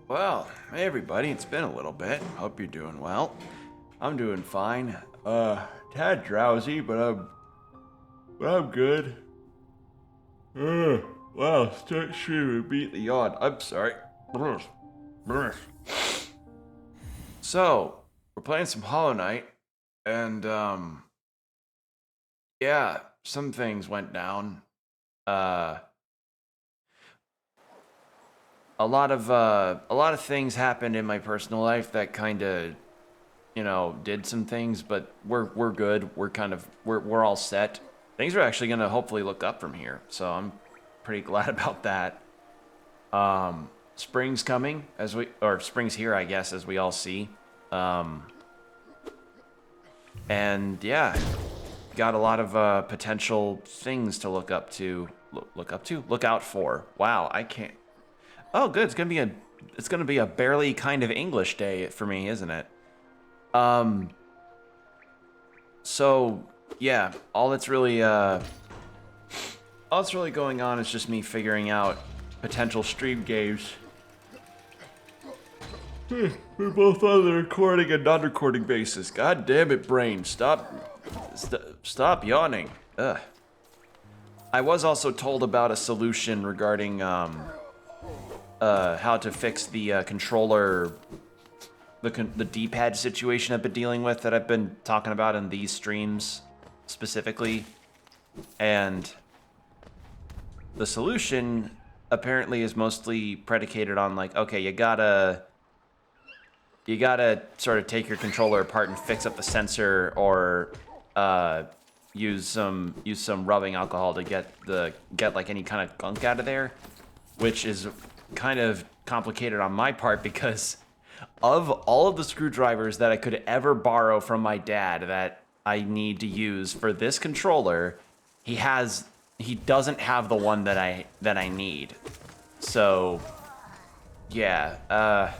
Well, hey everybody, it's been a little bit. Hope you're doing well. I'm doing fine. Tad drowsy, but I'm good. Wow, start streaming, beat the yawn. I'm sorry. So, we're playing some Hollow Knight, and yeah, some things went down. Uh, a lot of things happened in my personal life that kind of did some things, but we're good. We're all set. Things are actually gonna hopefully look up from here, so I'm pretty glad about that. Spring's coming or spring's here, I guess, as we all see. And yeah, got a lot of potential things to look out for. Wow, I can't. Oh, good. It's gonna be a barely kind of English day for me, isn't it? Um, So yeah, all that's really going on is just me figuring out potential stream games. We're both on the recording and non-recording basis. God damn it, brain! Stop yawning. Ugh. I was also told about a solution regarding how to fix the controller, the D-pad situation I've been dealing with, that I've been talking about in these streams specifically. And the solution apparently is mostly predicated on, like, okay, you gotta sort of take your controller apart and fix up the sensor, or use some rubbing alcohol to get like any kind of gunk out of there, which is kind of complicated on my part because of all of the screwdrivers that I could ever borrow from my dad that I need to use for this controller. He doesn't have the one that I need. So yeah,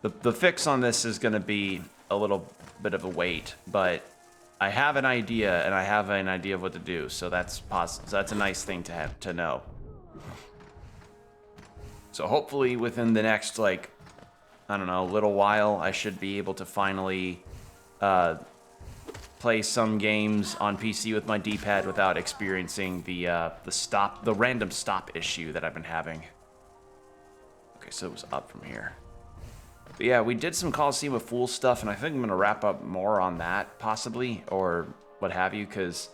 the fix on this is gonna be a little bit of a wait, but I have an idea, and I have an idea of what to do. So that's a nice thing to have to know. So hopefully within the next, like, I don't know, little while, I should be able to finally play some games on PC with my D-pad without experiencing the random stop issue that I've been having. Okay, so it was up from here. But yeah, we did some Coliseum of Fools stuff, and I think I'm gonna wrap up more on that, possibly, or what have you, because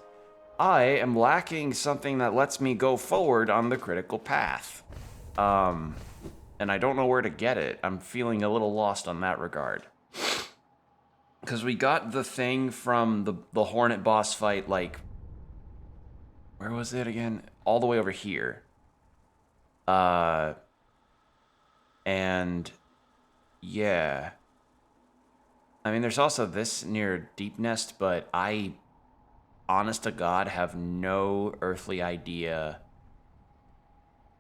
I am lacking something that lets me go forward on the critical path. And I don't know where to get it. I'm feeling a little lost on that regard. Because we got the thing from the Hornet boss fight, like, where was it again? All the way over here. And yeah. I mean, there's also this near Deep Nest, but I, honest to God, have no earthly idea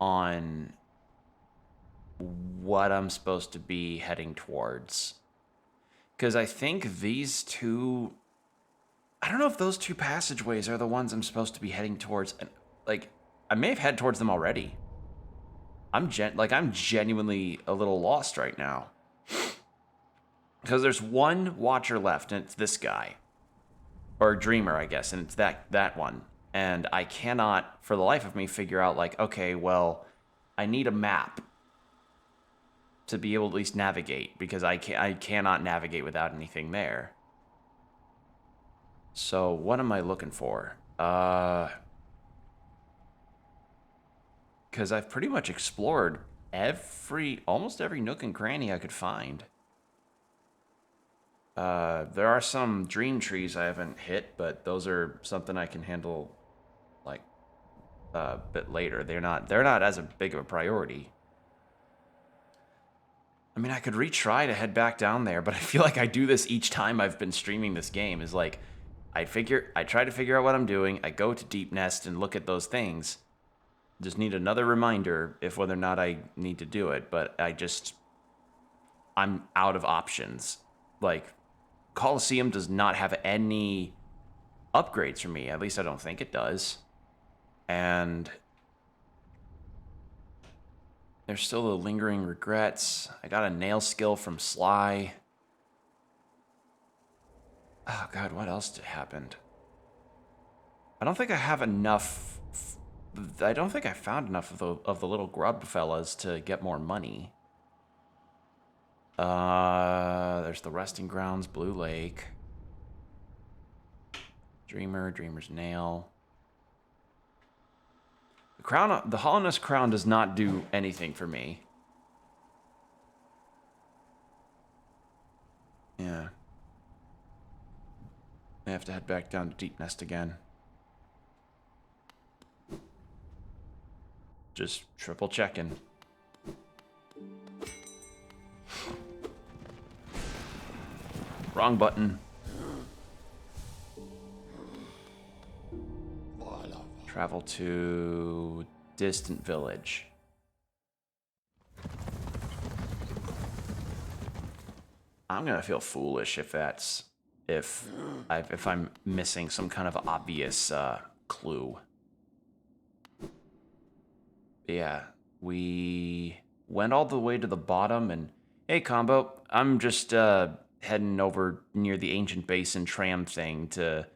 on what I'm supposed to be heading towards. Because I think these two, I don't know if those two passageways are the ones I'm supposed to be heading towards. And, like, I may have headed towards them already. I'm genuinely a little lost right now. Because there's one watcher left, and it's this guy. Or dreamer, I guess, and it's that one. And I cannot, for the life of me, figure out, like, okay, well, I need a map to be able to at least navigate, because I cannot navigate without anything there. So what am I looking for? Because I've pretty much explored almost every nook and cranny I could find. There are some dream trees I haven't hit, but those are something I can handle, like, a bit later. They're not as big of a priority. I mean, I could retry to head back down there, but I feel like I do this each time I've been streaming this game. Is like, I try to figure out what I'm doing. I go to Deep Nest and look at those things. Just need another reminder if whether or not I need to do it, but I'm out of options. Like, Coliseum does not have any upgrades for me. At least I don't think it does. And There's still the lingering regrets. I got a nail skill from Sly. Oh god, what else happened? I don't think I have enough. I don't think I found enough of the little grub fellas to get more money. There's the resting grounds, Blue Lake, Dreamer's nail. The Hollowness Crown does not do anything for me. Yeah. I have to head back down to Deep Nest again. Just triple checking. Wrong button. Travel to distant village. I'm gonna feel foolish if I'm missing some kind of obvious clue. Yeah, we went all the way to the bottom, and hey, Combo, I'm just heading over near the Ancient Basin tram thing to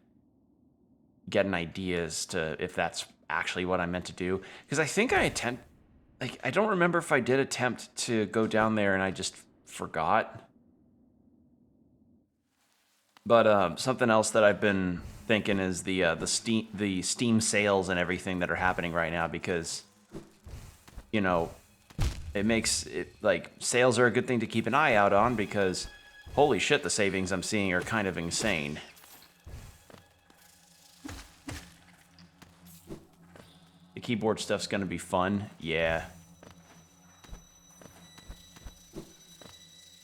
get an idea as to if that's actually what I meant to do. Because I think I don't remember if I did attempt to go down there and I just forgot. But something else that I've been thinking is the Steam sales and everything that are happening right now, because you know, it makes it like sales are a good thing to keep an eye out on, because holy shit, the savings I'm seeing are kind of insane. The keyboard stuff's gonna be fun, yeah.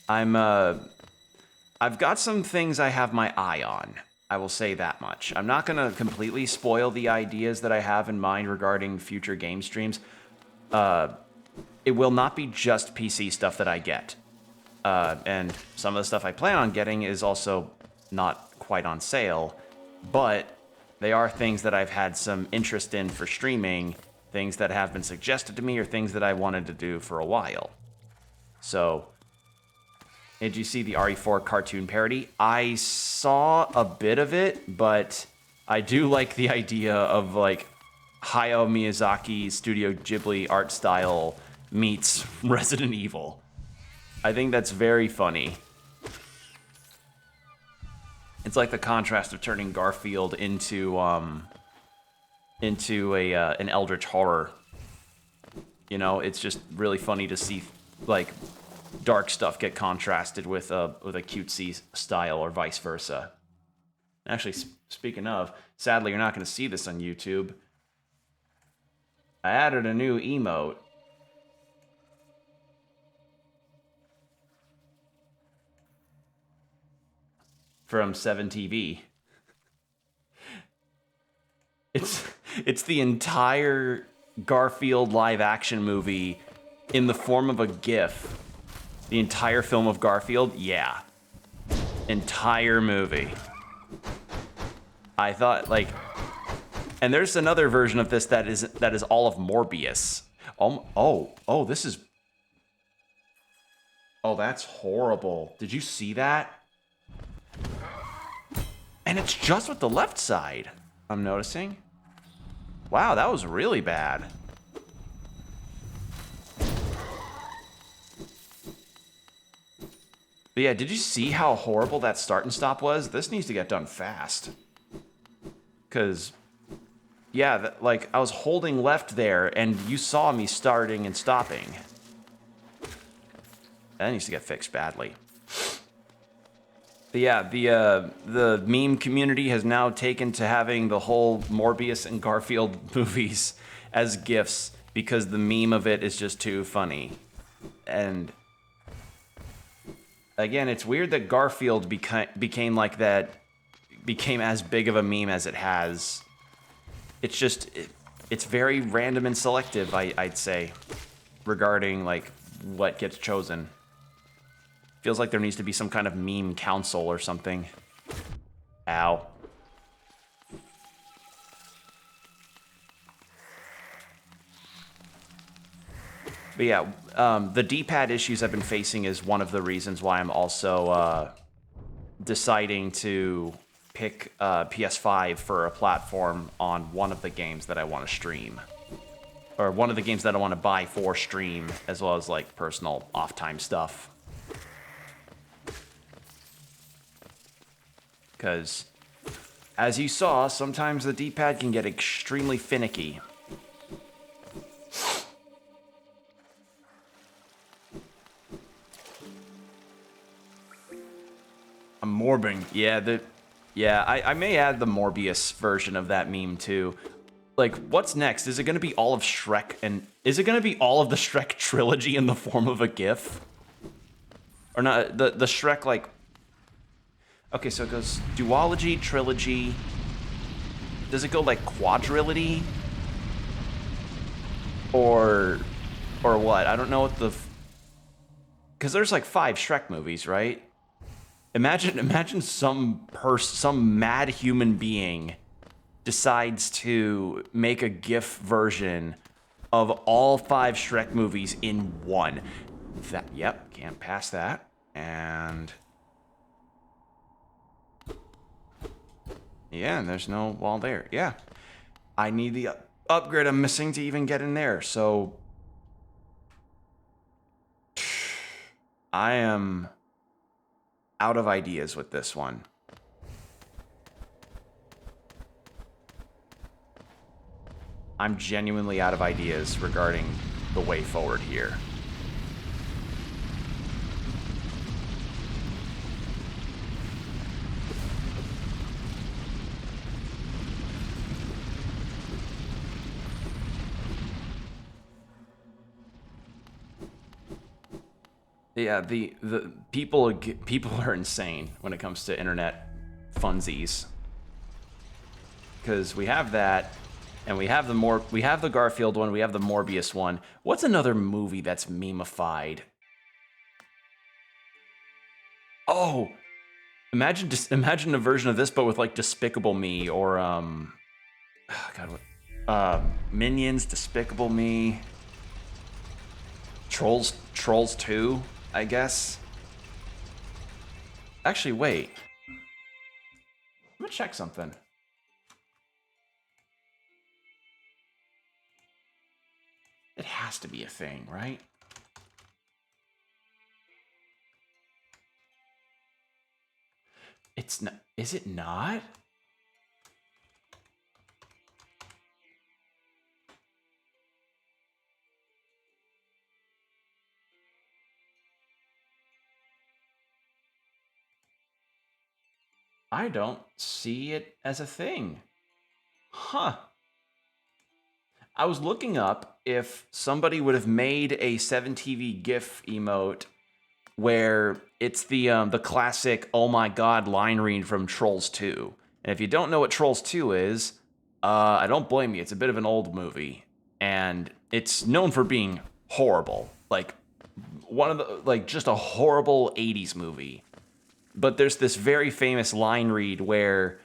I've got some things I have my eye on. I will say that much. I'm not gonna completely spoil the ideas that I have in mind regarding future game streams. It will not be just PC stuff that I get. And some of the stuff I plan on getting is also not quite on sale, but they are things that I've had some interest in for streaming, things that have been suggested to me, or things that I wanted to do for a while. So, did you see the RE4 cartoon parody? I saw a bit of it, but I do like the idea of like Hayao Miyazaki Studio Ghibli art style meets Resident Evil. I think that's very funny. It's like the contrast of turning Garfield into an eldritch horror. You know, it's just really funny to see like dark stuff get contrasted with a cutesy style, or vice versa. Actually, speaking of, sadly, you're not going to see this on YouTube. I added a new emote. From 7TV. It's the entire Garfield live action movie in the form of a GIF. The entire film of Garfield, yeah. Entire movie. I thought like, and there's another version of this that is all of Morbius. Oh, this is. Oh, that's horrible. Did you see that? And it's just with the left side, I'm noticing. Wow, that was really bad. But yeah, did you see how horrible that start and stop was? This needs to get done fast. Because, yeah, like, I was holding left there, and you saw me starting and stopping. That needs to get fixed badly. But yeah, the meme community has now taken to having the whole Morbius and Garfield movies as GIFs, because the meme of it is just too funny. And again, it's weird that Garfield became like that, became as big of a meme as it has. It's just, it's very random and selective, I'd say, regarding like what gets chosen. Feels like there needs to be some kind of meme council or something. Ow. But But yeah, the D-pad issues I've been facing is one of the reasons why I'm also deciding to pick PS5 for a platform on one of the games that I want to stream. Or one of the games that I want to buy for stream, as well as like personal off-time stuff. Because, as you saw, sometimes the D-pad can get extremely finicky. A morbing. Yeah, I may add the Morbius version of that meme too. Like, what's next? Is it going to be all of Shrek, and is it going to be all of the Shrek trilogy in the form of a GIF? Or not, the Shrek, like... Okay, so it goes duology, trilogy... Does it go, like, quadrilogy? Or what? I don't know what the... Because there's, like, 5 Shrek movies, right? Imagine some mad human being decides to make a GIF version of all 5 Shrek movies in one. Yep, can't pass that. And yeah, and there's no wall there. Yeah, I need the upgrade I'm missing to even get in there. So I am out of ideas with this one. I'm genuinely out of ideas regarding the way forward here. Yeah, the people are insane when it comes to internet funsies. Because we have that, and we have the Garfield one, we have the Morbius one. What's another movie that's meme-ified? Oh, imagine a version of this, but with like Despicable Me or Minions, Despicable Me, Trolls 2, I guess. Actually, wait. I'm gonna check something. It has to be a thing, right? It's not. Is it not? I don't see it as a thing. Huh. I was looking up if somebody would have made a 7TV GIF emote where it's the classic "Oh my God" line read from Trolls 2. And if you don't know what Trolls 2 is, I don't blame you. It's a bit of an old movie, and it's known for being horrible. Like just a horrible 80s movie. But there's this very famous line read where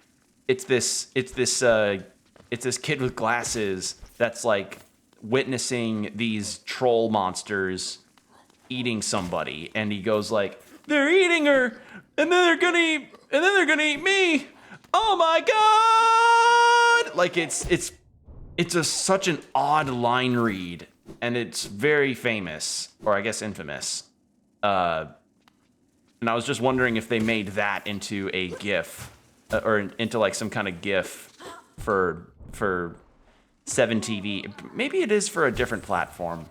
it's this kid with glasses that's like witnessing these troll monsters eating somebody, and he goes like, "They're eating her, and then they're gonna eat me. Oh my God!" Like it's such an odd line read, and it's very famous, or I guess infamous. And I was just wondering if they made that into a GIF, or into like some kind of GIF for 7TV. Maybe it is for a different platform.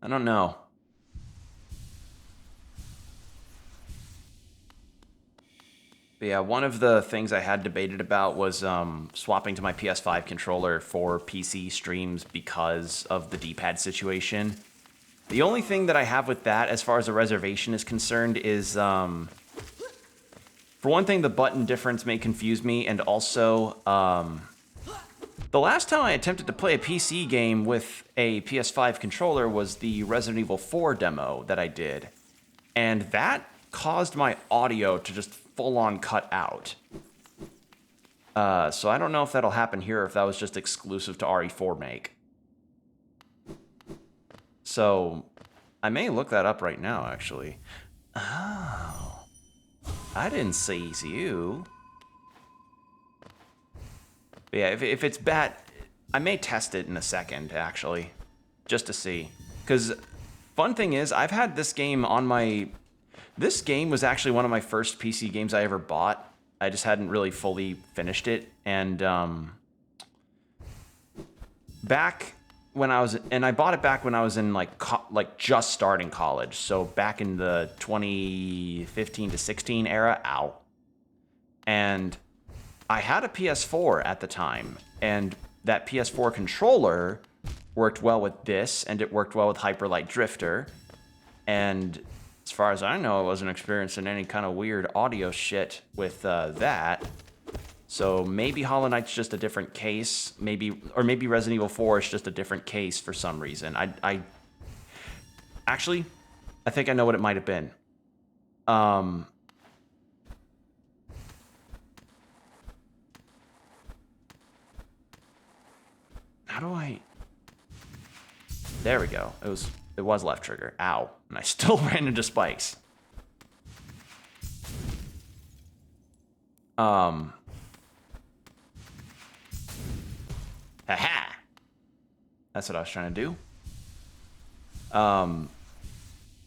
I don't know. But yeah, one of the things I had debated about was swapping to my PS5 controller for PC streams because of the D-pad situation. The only thing that I have with that, as far as a reservation is concerned, is, for one thing, the button difference may confuse me, and also, the last time I attempted to play a PC game with a PS5 controller was the Resident Evil 4 demo that I did, and that caused my audio to just full-on cut out. So I don't know if that'll happen here, or if that was just exclusive to RE4 Make. So I may look that up right now, actually. Oh, I didn't seize you. But yeah, if it's bad, I may test it in a second, actually, just to see. Because fun thing is, I've had this game on my... This game was actually one of my first PC games I ever bought. I just hadn't really fully finished it. And back when I was... And I bought it back when I was in, like just starting college. So back in the 2015 to 16 era. Ow. And I had a PS4 at the time, and that PS4 controller worked well with this, and it worked well with Hyper Light Drifter. And as far as I know, I wasn't experiencing any kind of weird audio shit with that. So maybe Hollow Knight's just a different case, or maybe Resident Evil 4 is just a different case for some reason. Actually, I think I know what it might have been. How do I... There we go. It was left trigger. Ow. And I still ran into spikes. Haha. That's what I was trying to do. But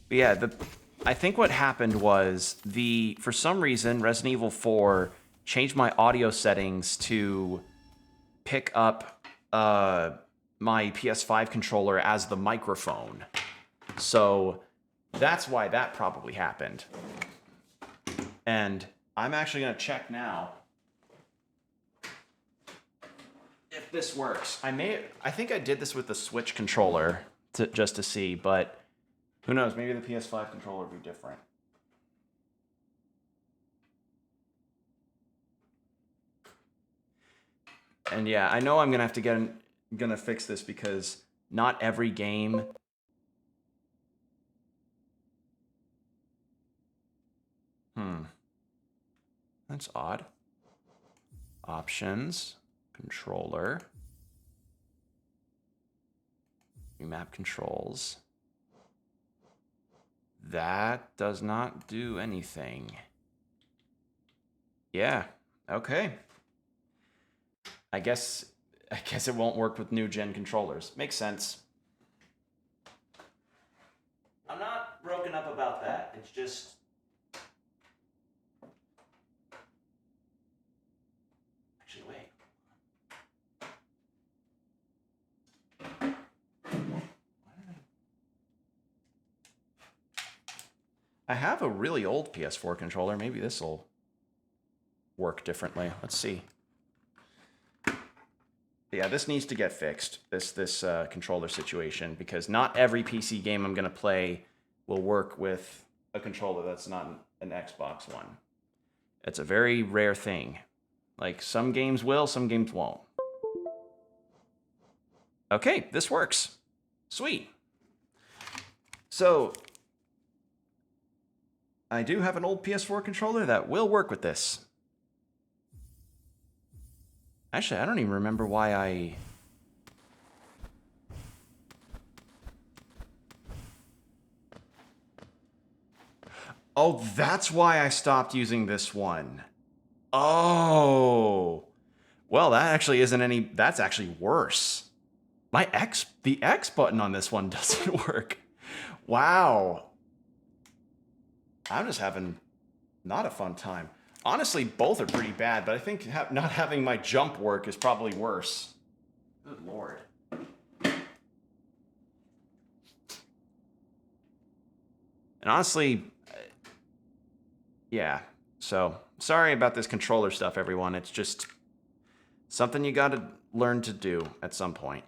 yeah, I think what happened was for some reason, Resident Evil 4 changed my audio settings to pick up my PS5 controller as the microphone. So that's why that probably happened. And I'm actually going to check now if this works. I think I did this with the Switch controller just to see, but who knows? Maybe the PS5 controller would be different. And yeah, I know I'm gonna have to gonna fix this because not every game. That's odd. Options, controller, remap controls. That does not do anything. Yeah, okay. I guess it won't work with new gen controllers. Makes sense. I'm not broken up about that. It's just... Actually, wait. I have a really old PS4 controller. Maybe this will work differently. Let's see. Yeah, this needs to get fixed, this controller situation, because not every PC game I'm going to play will work with a controller that's not an Xbox One. It's a very rare thing. Like, some games will, some games won't. Okay, this works. Sweet. So, I do have an old PS4 controller that will work with this. Actually, I don't even remember why I... Oh, that's why I stopped using this one. Oh. Well, that actually isn't any... That's actually worse. The X button on this one doesn't work. Wow. I'm just having not a fun time. Honestly, both are pretty bad, but I think not having my jump work is probably worse. Good lord. And honestly, yeah. So, sorry about this controller stuff, everyone. It's just something you gotta learn to do at some point.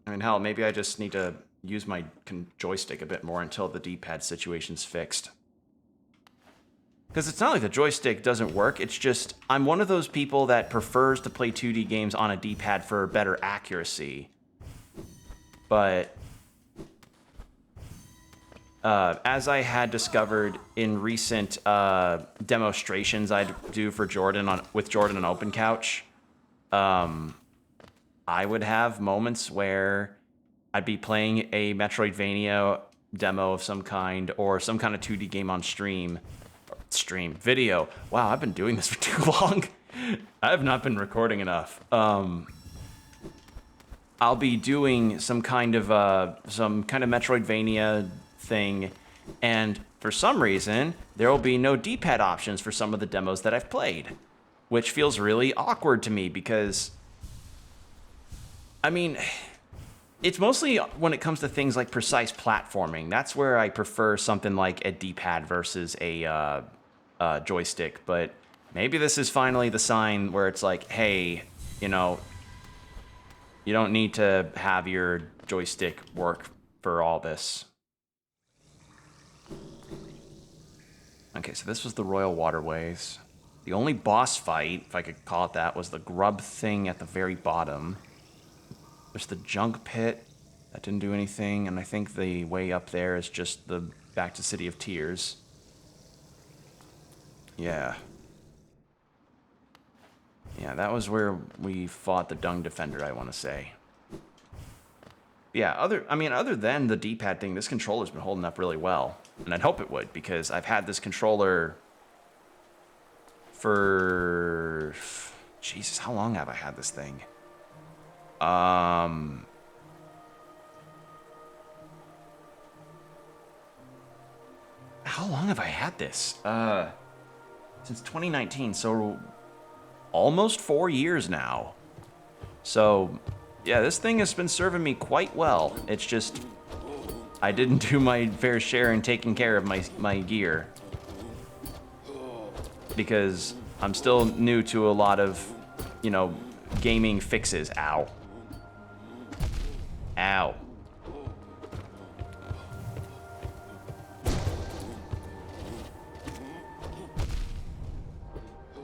I mean, hell, maybe I just need to use my joystick a bit more until the D-pad situation's fixed. Because it's not like the joystick doesn't work, it's just, I'm one of those people that prefers to play 2D games on a D-pad for better accuracy. But as I had discovered in recent demonstrations I'd do for with Jordan on Open Couch, I would have moments where I'd be playing a Metroidvania demo of some kind or some kind of 2D game on video. Wow, I've been doing this for too long. I have not been recording enough. I'll be doing some kind of Metroidvania thing, and for some reason there will be no D-pad options for some of the demos that I've played, which feels really awkward to me because, I mean, it's mostly when it comes to things like precise platforming. That's where I prefer something like a D-pad versus a joystick. But maybe this is finally the sign where it's like, hey, you know, you don't need to have your joystick work for all this. Okay, so this was the Royal Waterways. The only boss fight, if I could call it that, was the grub thing at the very bottom. There's the junk pit. That didn't do anything, and I think the way up there is just the back to City of Tears. Yeah. Yeah, that was where we fought the Dung Defender, I want to say. Yeah, other than the D-pad thing, this controller's been holding up really well. And I'd hope it would, because I've had this controller for... Jesus, how long have I had this thing? How long have I had this? Since 2019, so almost 4 years now. So, yeah, this thing has been serving me quite well. It's just, I didn't do my fair share in taking care of my gear. Because I'm still new to a lot of, you know, gaming fixes. Ow. Ow.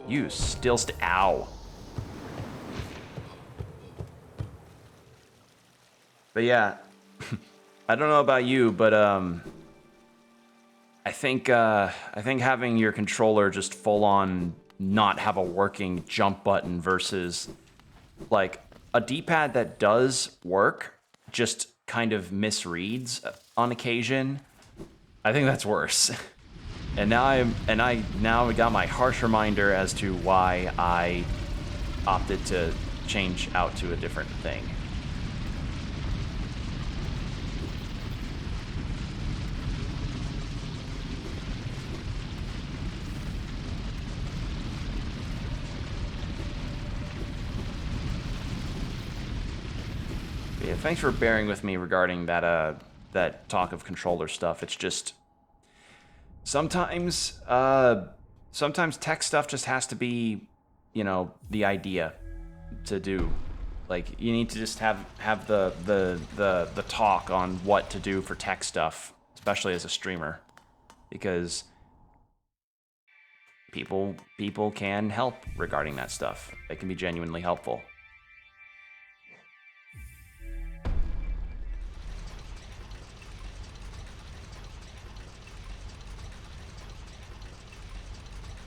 You still ow. But yeah, I don't know about you, but I think having your controller just full on not have a working jump button versus like a D-pad that does work just kind of misreads on occasion. I think that's worse. And now I got my harsh reminder as to why I opted to change out to a different thing. Yeah, thanks for bearing with me regarding that that talk of controller stuff. It's just sometimes tech stuff just has to be, you know, the idea to do. Like, you need to just have the talk on what to do for tech stuff, especially as a streamer, because people can help regarding that stuff. They can be genuinely helpful.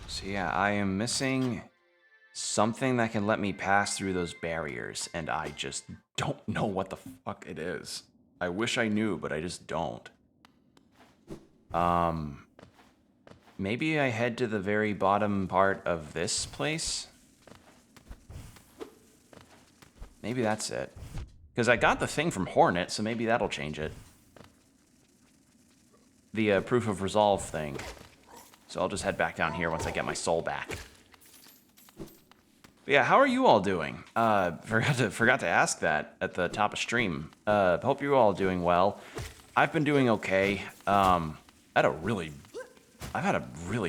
So yeah, I am missing something that can let me pass through those barriers, and I just don't know what the fuck it is. I wish I knew, but I just don't. Maybe I head to the very bottom part of this place? Maybe that's it. Because I got the thing from Hornet, so maybe that'll change it. The proof of resolve thing. So I'll just head back down here once I get my soul back. But yeah, how are you all doing? Forgot to ask that at the top of stream. Hope you're all doing well. I've been doing okay. I've had a really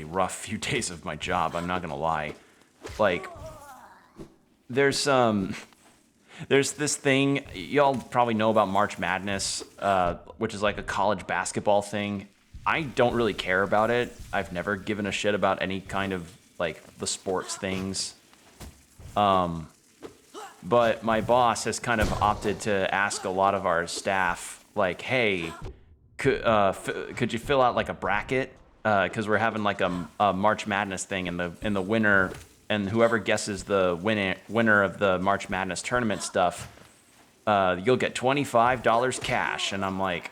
rough few days of my job, I'm not gonna lie. Like, there's this thing, y'all probably know about March Madness, which is like a college basketball thing. I don't really care about it. I've never given a shit about any kind of, like, the sports things. But my boss has kind of opted to ask a lot of our staff, like, hey, could you fill out, like, a bracket? Because we're having, like, a March Madness thing in the winter, and whoever guesses the winner of the March Madness tournament stuff you'll get $25 cash. And I'm like,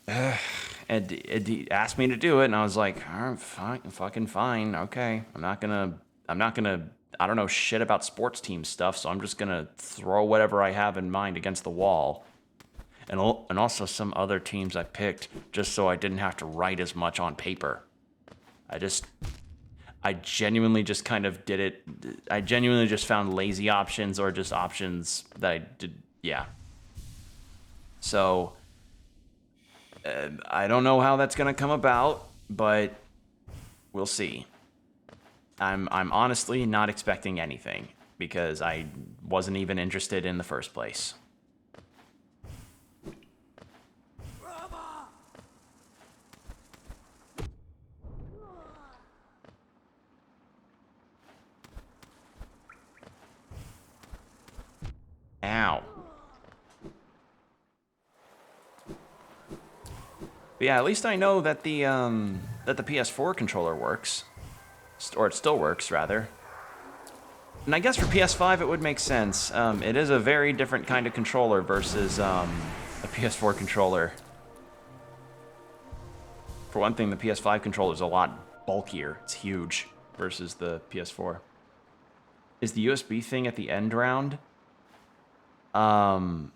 ugh. And he asked me to do it, and I was like, all right, fine, fucking fine, okay. I'm not gonna, I don't know shit about sports team stuff, so I'm just gonna throw whatever I have in mind against the wall. And also some other teams I picked just so I didn't have to write as much on paper. I genuinely just kind of did it. I genuinely just found lazy options or just options that I did, yeah. So, I don't know how that's gonna come about, but we'll see. I'm honestly not expecting anything because I wasn't even interested in the first place. Ow. But yeah, at least I know that the PS4 controller works. Or it still works, rather. And I guess for PS5 it would make sense. It is a very different kind of controller versus a PS4 controller. For one thing, the PS5 controller is a lot bulkier. It's huge versus the PS4. Is the USB thing at the end round? No,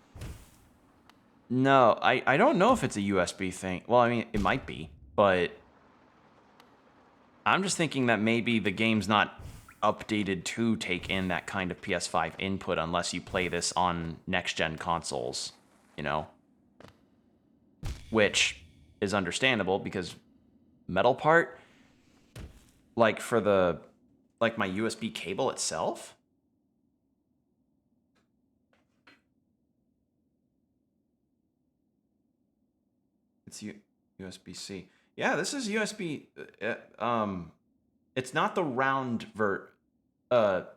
I don't know if it's a USB thing. Well, I mean, it might be, but I'm just thinking that maybe the game's not updated to take in that kind of PS5 input unless you play this on next-gen consoles, you know? Which is understandable because metal part, like for the, like my USB cable itself, it's USB-C. Yeah, this is USB. It's not the round are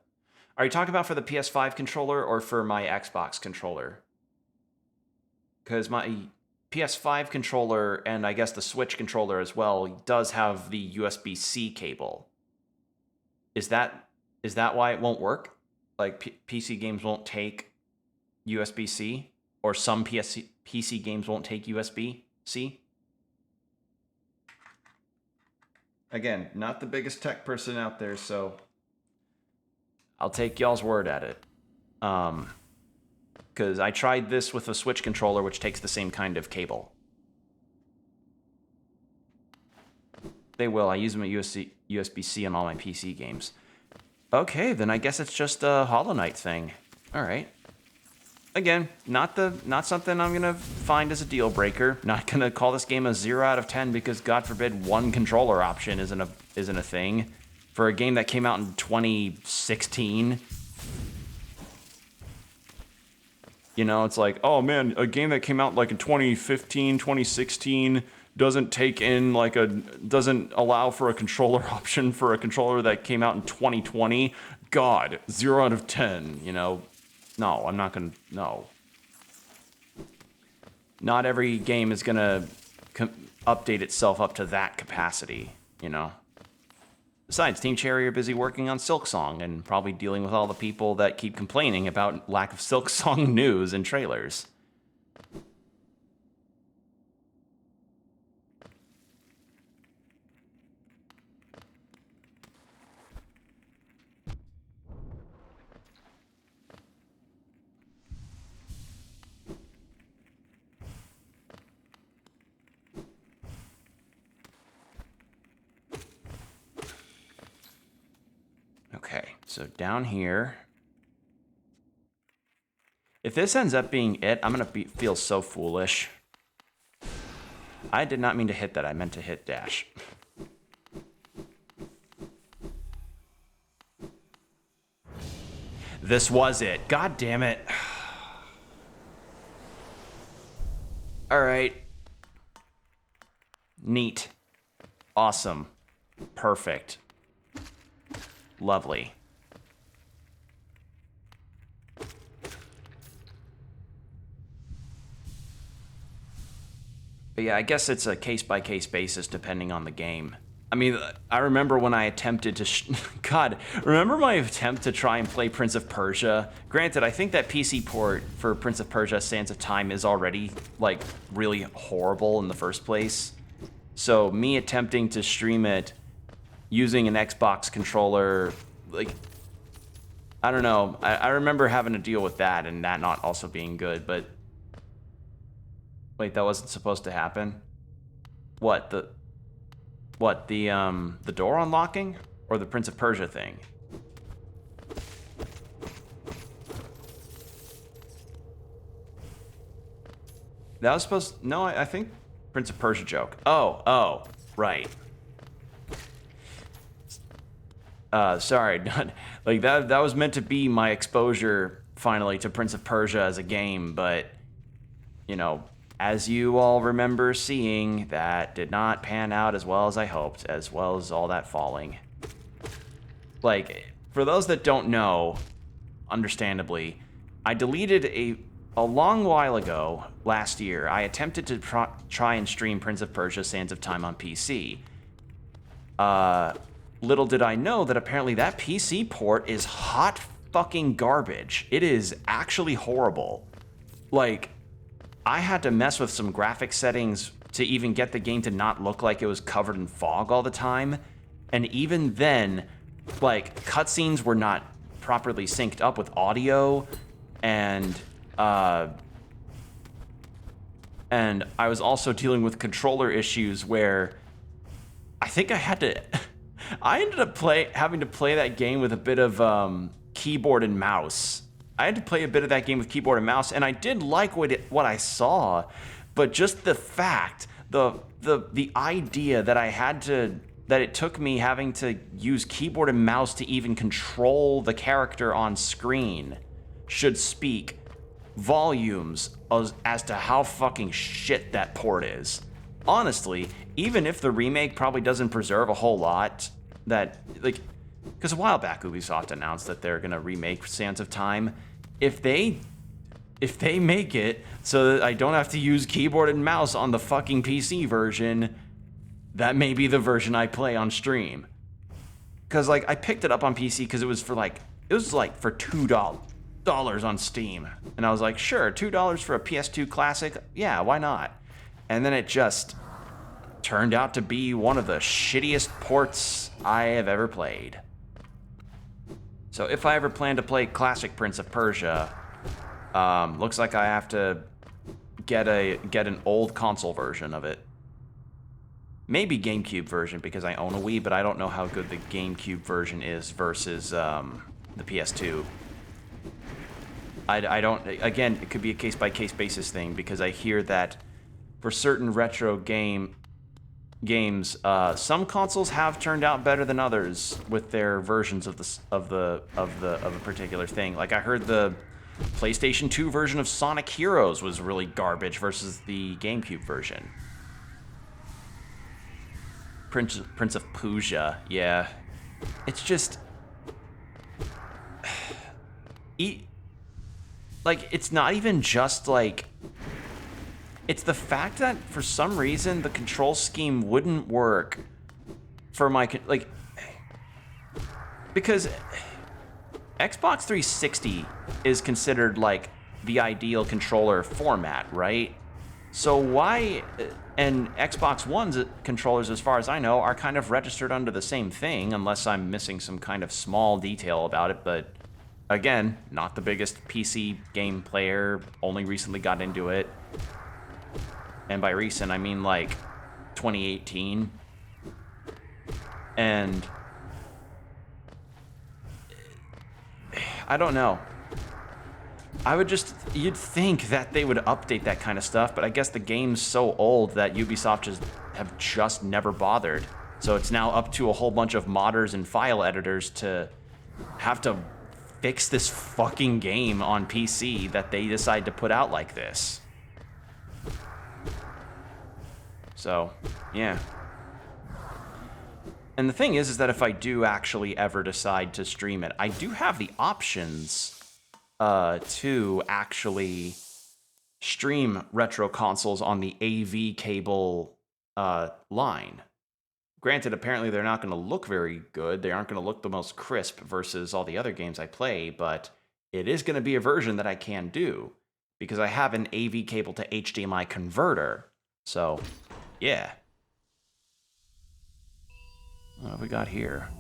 you talking about for the PS5 controller or for my Xbox controller? Because my PS5 controller and I guess the Switch controller as well does have the USB-C cable. Is that why it won't work? Like PC games won't take USB-C, or some PC games won't take USB-C? Again, not the biggest tech person out there, so I'll take y'all's word at it. Because I tried this with a Switch controller, which takes the same kind of cable. They will. I use them at USB-C on all my PC games. Okay, then I guess it's just a Hollow Knight thing. All right. Again, not something I'm gonna find as a deal breaker. Not gonna call this game a 0 out of 10 because God forbid one controller option isn't a thing for a game that came out in 2016. You know, it's like, oh man, a game that came out like in 2015, 2016 doesn't take in like doesn't allow for a controller option for a controller that came out in 2020. God, 0 out of 10, you know. No, I'm not gonna, no. Not every game is gonna update itself up to that capacity, you know. Besides, Team Cherry are busy working on Silksong and probably dealing with all the people that keep complaining about lack of Silksong news and trailers. Okay, so down here. If this ends up being it, I'm gonna feel so foolish. I did not mean to hit that, I meant to hit dash. This was it. God damn it. Alright. Neat. Awesome. Perfect. Lovely. But yeah, I guess it's a case-by-case basis depending on the game. I mean, I remember when I attempted to, God, remember my attempt to try and play Prince of Persia? Granted, I think that PC port for Prince of Persia Sands of Time is already, like, really horrible in the first place. So me attempting to stream it using an Xbox controller, like, I don't know. I remember having to deal with that and that not also being good, but... Wait, that wasn't supposed to happen? What, the door unlocking? Or the Prince of Persia thing? That was supposed... No, I think Prince of Persia joke. Oh, right. Sorry, like that was meant to be my exposure finally to Prince of Persia as a game, but you know, as you all remember seeing, that did not pan out as well as I hoped, as well as all that falling. Like, for those that don't know, understandably, I deleted a long while ago, last year, I attempted to try and stream Prince of Persia Sands of Time on PC. Little did I know that apparently that PC port is hot fucking garbage. It is actually horrible. Like, I had to mess with some graphic settings to even get the game to not look like it was covered in fog all the time. And even then, like, cutscenes were not properly synced up with audio, and I was also dealing with controller issues where I think I had to... I ended up having to play that game with a bit of keyboard and mouse. I had to play a bit of that game with keyboard and mouse, and I did like what I saw, but just the fact, the idea that that it took me having to use keyboard and mouse to even control the character on screen should speak volumes as to how fucking shit that port is. Honestly, even if the remake probably doesn't preserve a whole lot, because a while back Ubisoft announced that they're gonna remake Sands of Time. If they make it so that I don't have to use keyboard and mouse on the fucking PC version, that may be the version I play on stream. Cause like I picked it up on PC because it was for $2 on Steam, and I was like, sure, $2 for a PS2 classic, yeah, why not? And then it just turned out to be one of the shittiest ports I have ever played. So if I ever plan to play classic Prince of Persia, looks like I have to get an old console version of it. Maybe GameCube version, because I own a Wii, but I don't know how good the GameCube version is versus the PS2. I don't, again, it could be a case-by-case basis thing, because I hear that for certain retro games, some consoles have turned out better than others with their versions of a particular thing. Like I heard the PlayStation 2 version of Sonic Heroes was really garbage versus the GameCube version. Prince of Persia, yeah. It's just... Like, it's not even just, like... It's the fact that, for some reason, the control scheme wouldn't work for my... Like... Because... Xbox 360 is considered, like, the ideal controller format, right? So why... And Xbox One's controllers, as far as I know, are kind of registered under the same thing, unless I'm missing some kind of small detail about it, but... Again, not the biggest PC game player, only recently got into it. And by recent, I mean, like, 2018. And... I don't know. You'd think that they would update that kind of stuff, but I guess the game's so old that Ubisoft have just never bothered. So it's now up to a whole bunch of modders and file editors to have to fix this fucking game on PC that they decide to put out like this. So, yeah. And the thing is that if I do actually ever decide to stream it, I do have the options to actually stream retro consoles on the AV cable line. Granted, apparently they're not going to look very good. They aren't going to look the most crisp versus all the other games I play, but it is going to be a version that I can do because I have an AV cable to HDMI converter. So, yeah. What have we got here?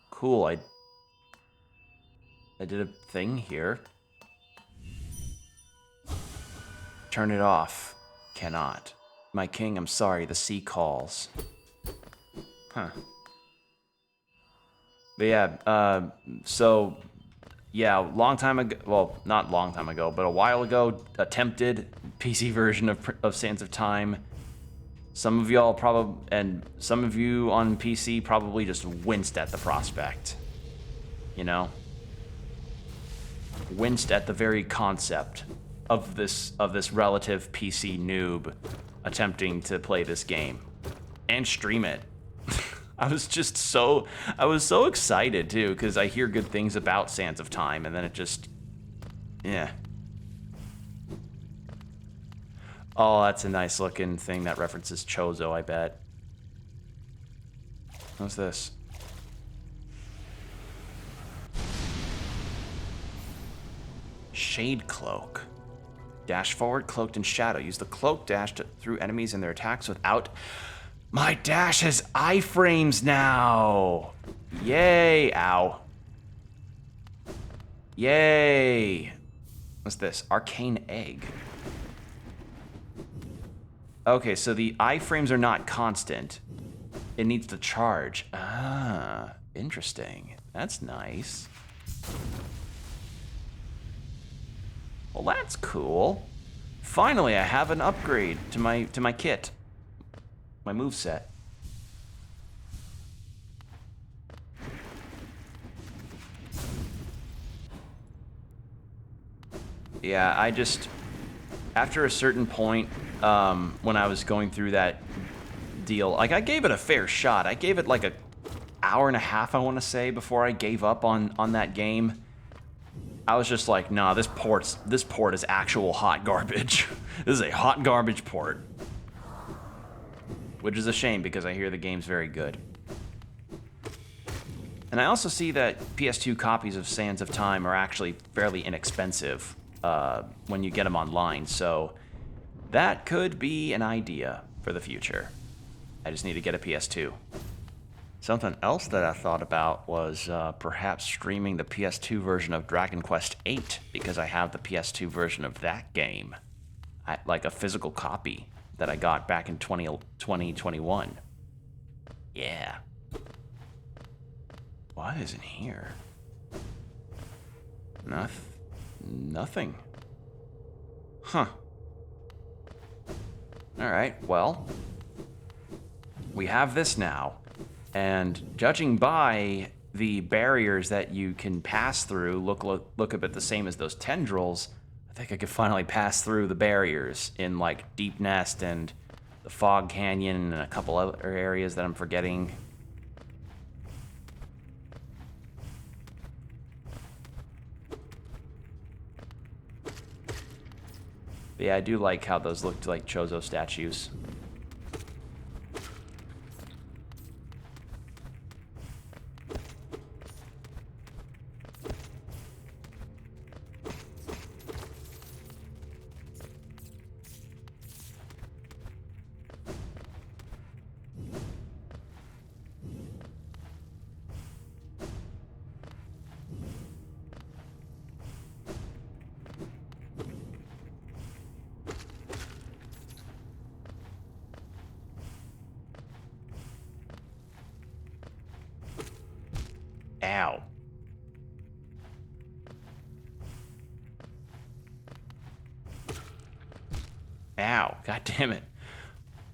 Cool, I did a thing here. Turn it off. Cannot. My king, I'm sorry, the sea calls. Huh. But yeah, so, yeah, long time ago, well, not long time ago, but a while ago, attempted PC version of Sands of Time. Some of y'all probably, and some of you on PC probably just winced at the prospect. You know? Winced at the very concept of this relative PC noob attempting to play this game and stream it. I was so excited too, because I hear good things about Sands of Time, and then it just, yeah. Oh, that's a nice looking thing that references Chozo, I bet. What's this? Shade Cloak. Dash forward, cloaked in shadow. Use the cloak dash through enemies and their attacks without... My dash has iframes now! Yay! Ow. Yay! What's this? Arcane Egg. Okay, so the iframes are not constant. It needs to charge. Ah, interesting. That's nice. Well, that's cool. Finally, I have an upgrade to my kit. My moveset. Yeah, I just... After a certain point, when I was going through that deal, like, I gave it a fair shot. I gave it like an hour and a half, I want to say, before I gave up on that game. I was just like, nah, this port is actual hot garbage. This is a hot garbage port. Which is a shame, because I hear the game's very good. And I also see that PS2 copies of Sands of Time are actually fairly inexpensive when you get them online, so that could be an idea for the future. I just need to get a PS2. Something else that I thought about was perhaps streaming the PS2 version of Dragon Quest VIII, because I have the PS2 version of that game. Like a physical copy that I got back in 2021. Yeah. What is in here? Nothing. Huh. Alright, well. We have this now. And judging by the barriers that you can pass through, look a bit the same as those tendrils, I think I could finally pass through the barriers in like Deep Nest and the Fog Canyon and a couple other areas that I'm forgetting. But yeah, I do like how those looked like Chozo statues. Ow. Ow. God damn it.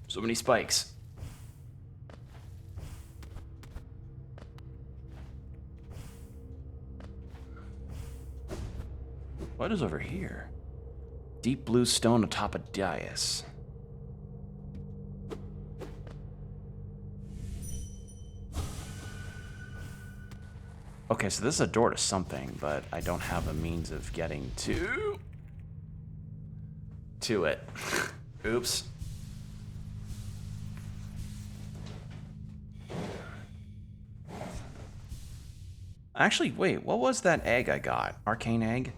So many spikes. What is over here? Deep blue stone atop a dais. Okay, so this is a door to something, but I don't have a means of getting to it. Oops. Actually, wait, what was that egg I got? Arcane egg?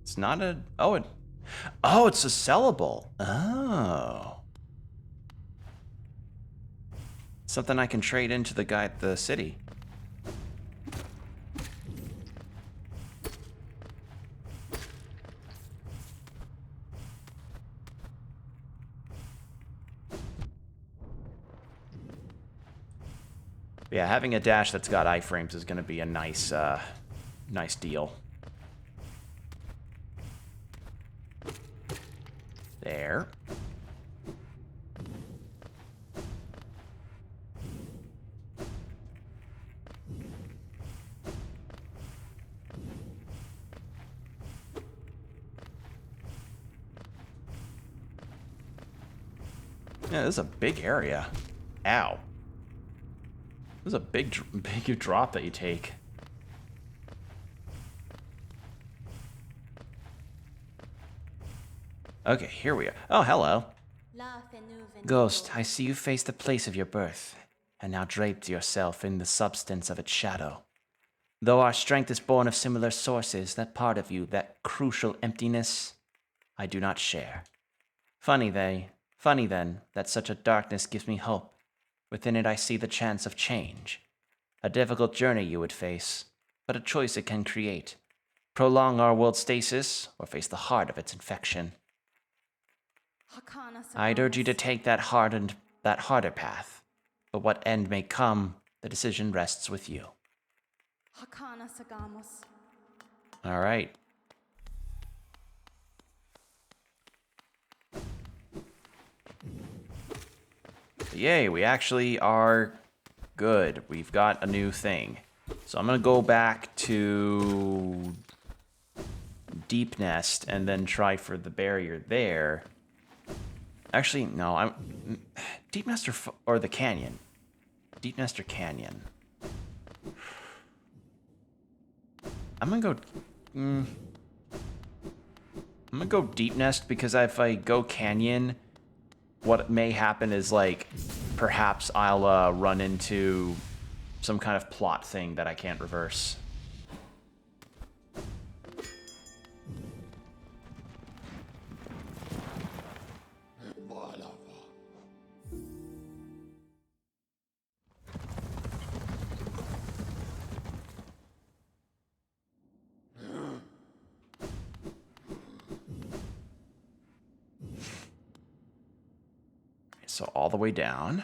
It's not a... Oh, it's a sellable. Oh. Something I can trade into the guy at the city. Yeah, having a dash that's got iframes is going to be a nice, nice deal. There. Yeah, this is a big area. Ow. This is a big drop that you take. Okay, here we are. Oh, hello. Ghost, I see you face the place of your birth, and now draped yourself in the substance of its shadow. Though our strength is born of similar sources, that part of you, that crucial emptiness, I do not share. Funny then, that such a darkness gives me hope. Within it I see the chance of change. A difficult journey you would face, but a choice it can create. Prolong our world's stasis, or face the heart of its infection. I'd urge you to take that harder path. But what end may come, the decision rests with you. All right. Yay, we actually are good. We've got a new thing. So I'm going to go back to Deep Nest and then try for the barrier there. Actually, no, I'm Deep Nest or the Canyon. Deep Nest or Canyon. I'm gonna go. I'm gonna go Deep Nest because if I go Canyon, what may happen is like perhaps I'll run into some kind of plot thing that I can't reverse. So all the way down.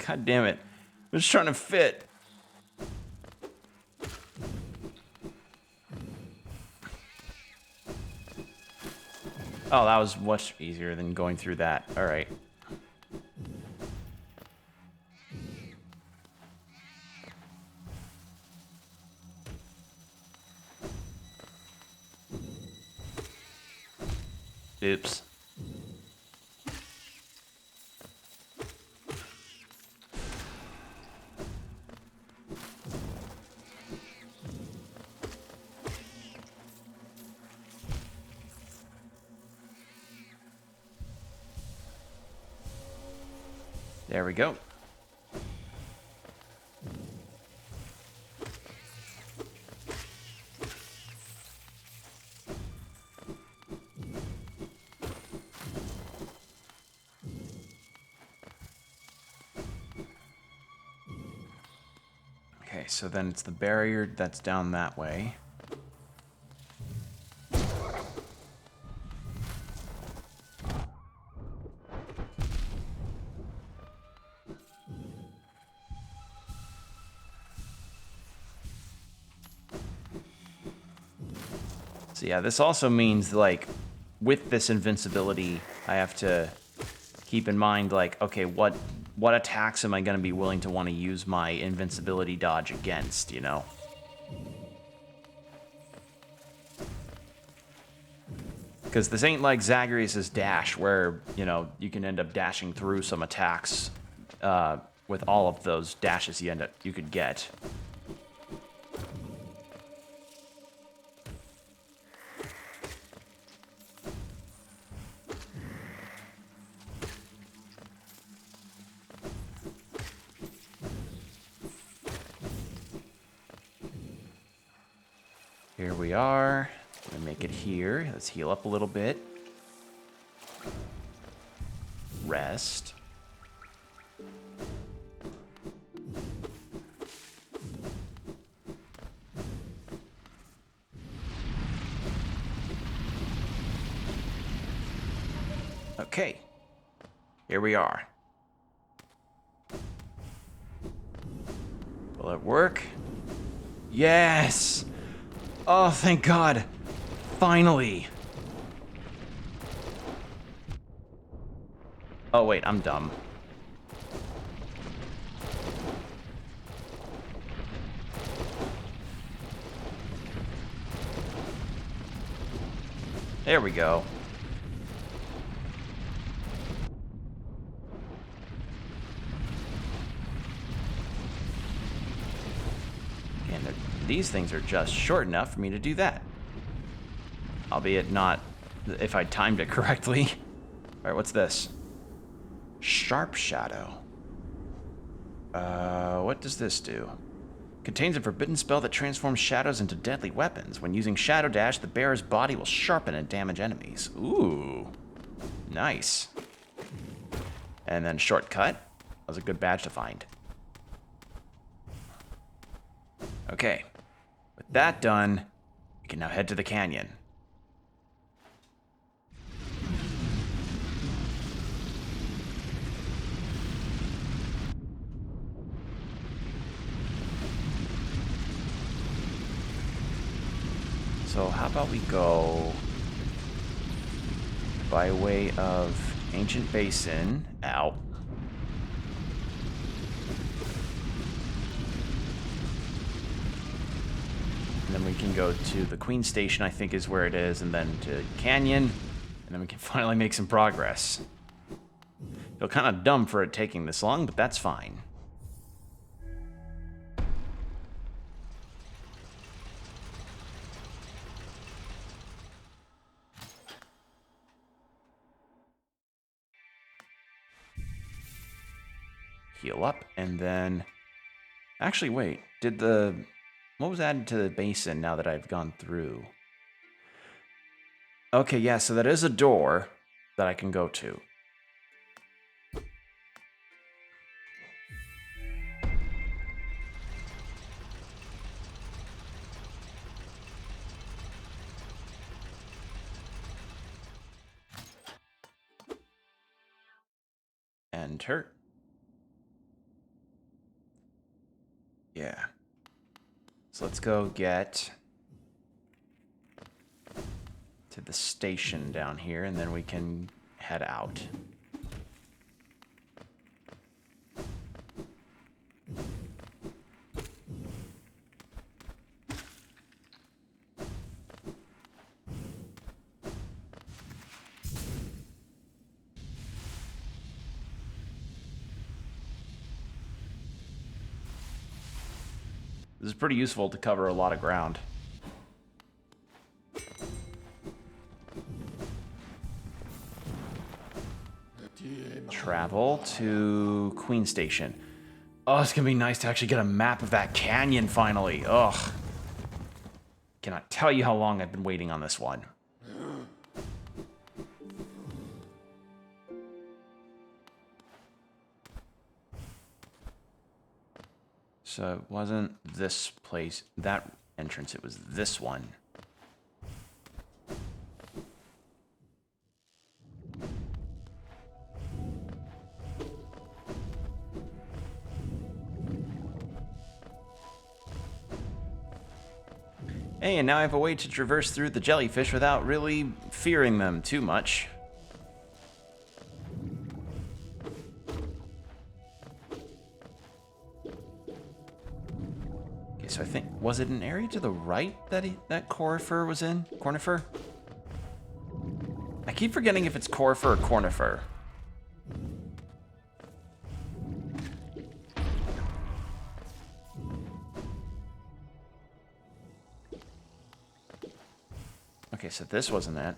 God damn it. I'm just trying to fit. Oh, that was much easier than going through that. All right. Oops. There we go. Okay, so then it's the barrier that's down that way. So yeah, this also means, like, with this invincibility, I have to keep in mind, like, okay, what attacks am I going to be willing to want to use my invincibility dodge against, you know? Because this ain't like Zagreus' dash, where, you know, you can end up dashing through some attacks with all of those dashes you could get. Here we are. Gonna make it here. Let's heal up a little bit. Rest. Okay. Here we are. Will it work? Yes! Oh, thank God. Finally. Oh, wait, I'm dumb. There we go. And these things are just short enough for me to do that. Albeit not if I timed it correctly. Alright, what's this? Sharp Shadow. What does this do? Contains a forbidden spell that transforms shadows into deadly weapons. When using Shadow Dash, the bearer's body will sharpen and damage enemies. Ooh. Nice. And then Shortcut. That was a good badge to find. Okay. With that done, we can now head to the canyon. So how about we go by way of Ancient Basin. Ow. And then we can go to the Queen Station, I think is where it is, and then to Canyon, and then we can finally make some progress. Feel kind of dumb for it taking this long, but that's fine. Heal up, and then... Actually, wait. What was added to the basin now that I've gone through? Okay, yeah, so that is a door that I can go to. Enter. Yeah. So let's go get to the station down here, and then we can head out. This is pretty useful to cover a lot of ground. Travel to Queen Station. Oh, it's gonna be nice to actually get a map of that canyon finally. Ugh. Cannot tell you how long I've been waiting on this one. So it wasn't this place, that entrance, it was this one. Hey, and now I have a way to traverse through the jellyfish without really fearing them too much. Okay, so I think, was it an area to the right that Corifer was in? Cornifer? I keep forgetting if it's Corifer or Cornifer. Okay, so this wasn't it.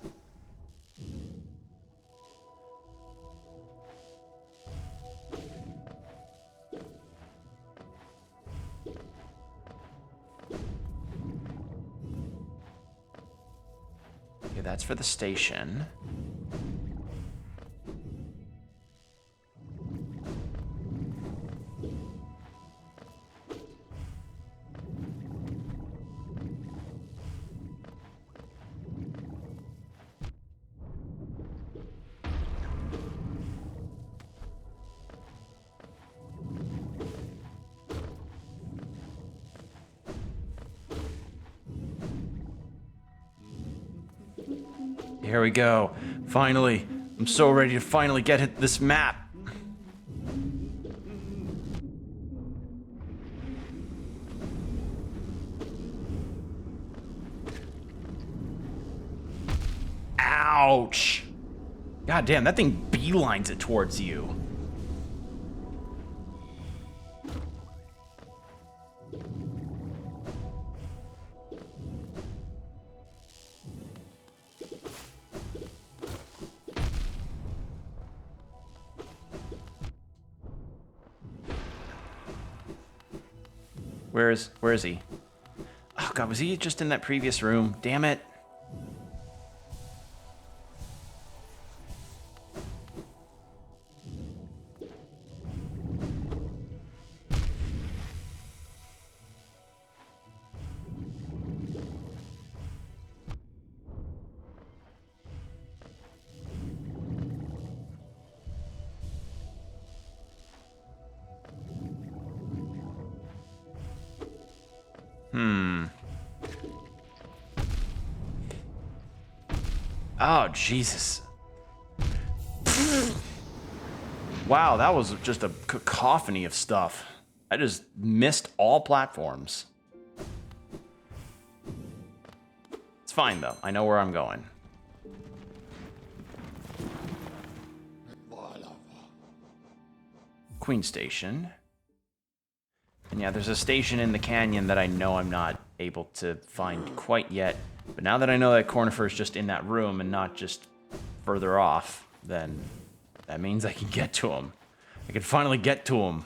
Okay, that's for the station. Here we go. Finally. I'm so ready to finally get this map. Ouch. God damn, that thing beelines it towards you. Where is he? Oh god, was he just in that previous room? Damn it. Oh, Jesus. Wow, that was just a cacophony of stuff. I just missed all platforms. It's fine, though. I know where I'm going. Queen Station. And yeah, there's a station in the canyon that I know I'm not able to find quite yet. But now that I know that Cornifer is just in that room and not just further off, then that means I can get to him. I can finally get to him.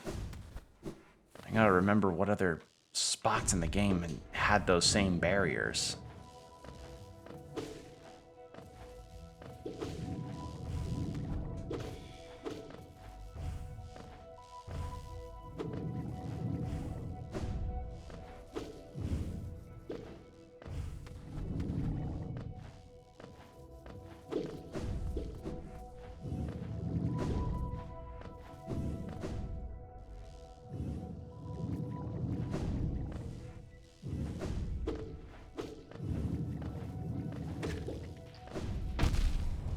I gotta remember what other spots in the game had those same barriers.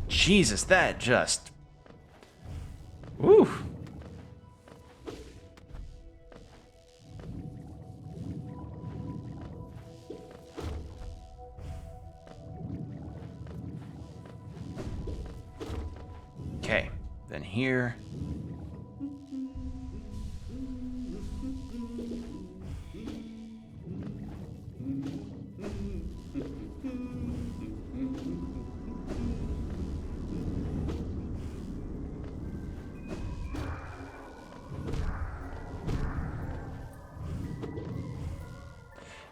Jesus, that just... Woo! Okay, then here...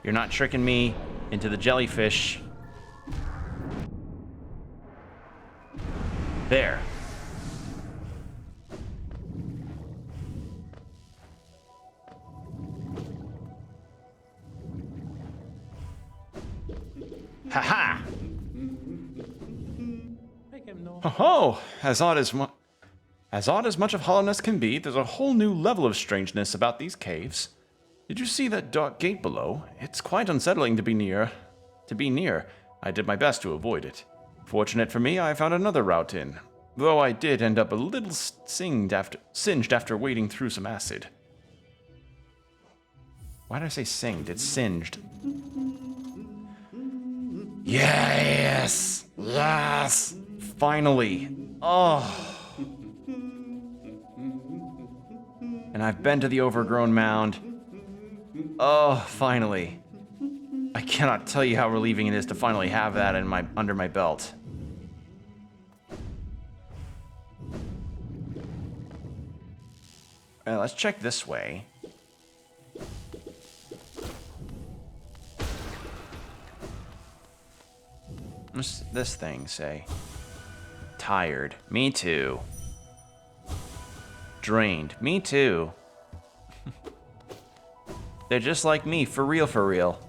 You're not tricking me into the jellyfish. There. Ha-ha! Ho-ho! As odd as much of hollowness can be, there's a whole new level of strangeness about these caves. Did you see that dark gate below? It's quite unsettling to be near. to be near. I did my best to avoid it. Fortunate for me, I found another route in, though I did end up a little singed after wading through some acid. Why did I say singed? It's singed. Yes! Yes! Finally! Oh! And I've been to the overgrown mound. Oh, finally. I cannot tell you how relieving it is to finally have that under my belt. Let's check this way. What's this thing say? Tired. Me too. Drained. Me too. They're just like me, for real, for real.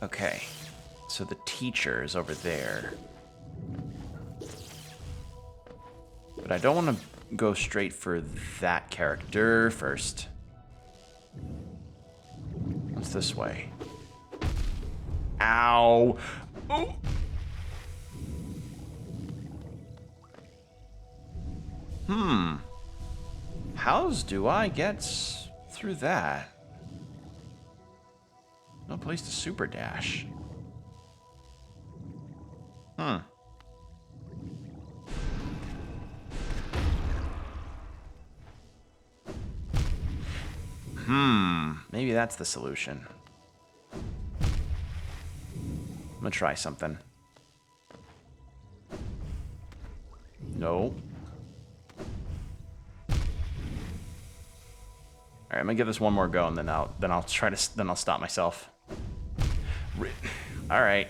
Okay. So the teacher is over there. But I don't want to go straight for that character first. What's this way? Ow! Oh! How do I get through that? No place to super dash. Maybe that's the solution. I'm gonna try something. No. Alright, I'm gonna give this one more go, and then I'll stop myself. Alright.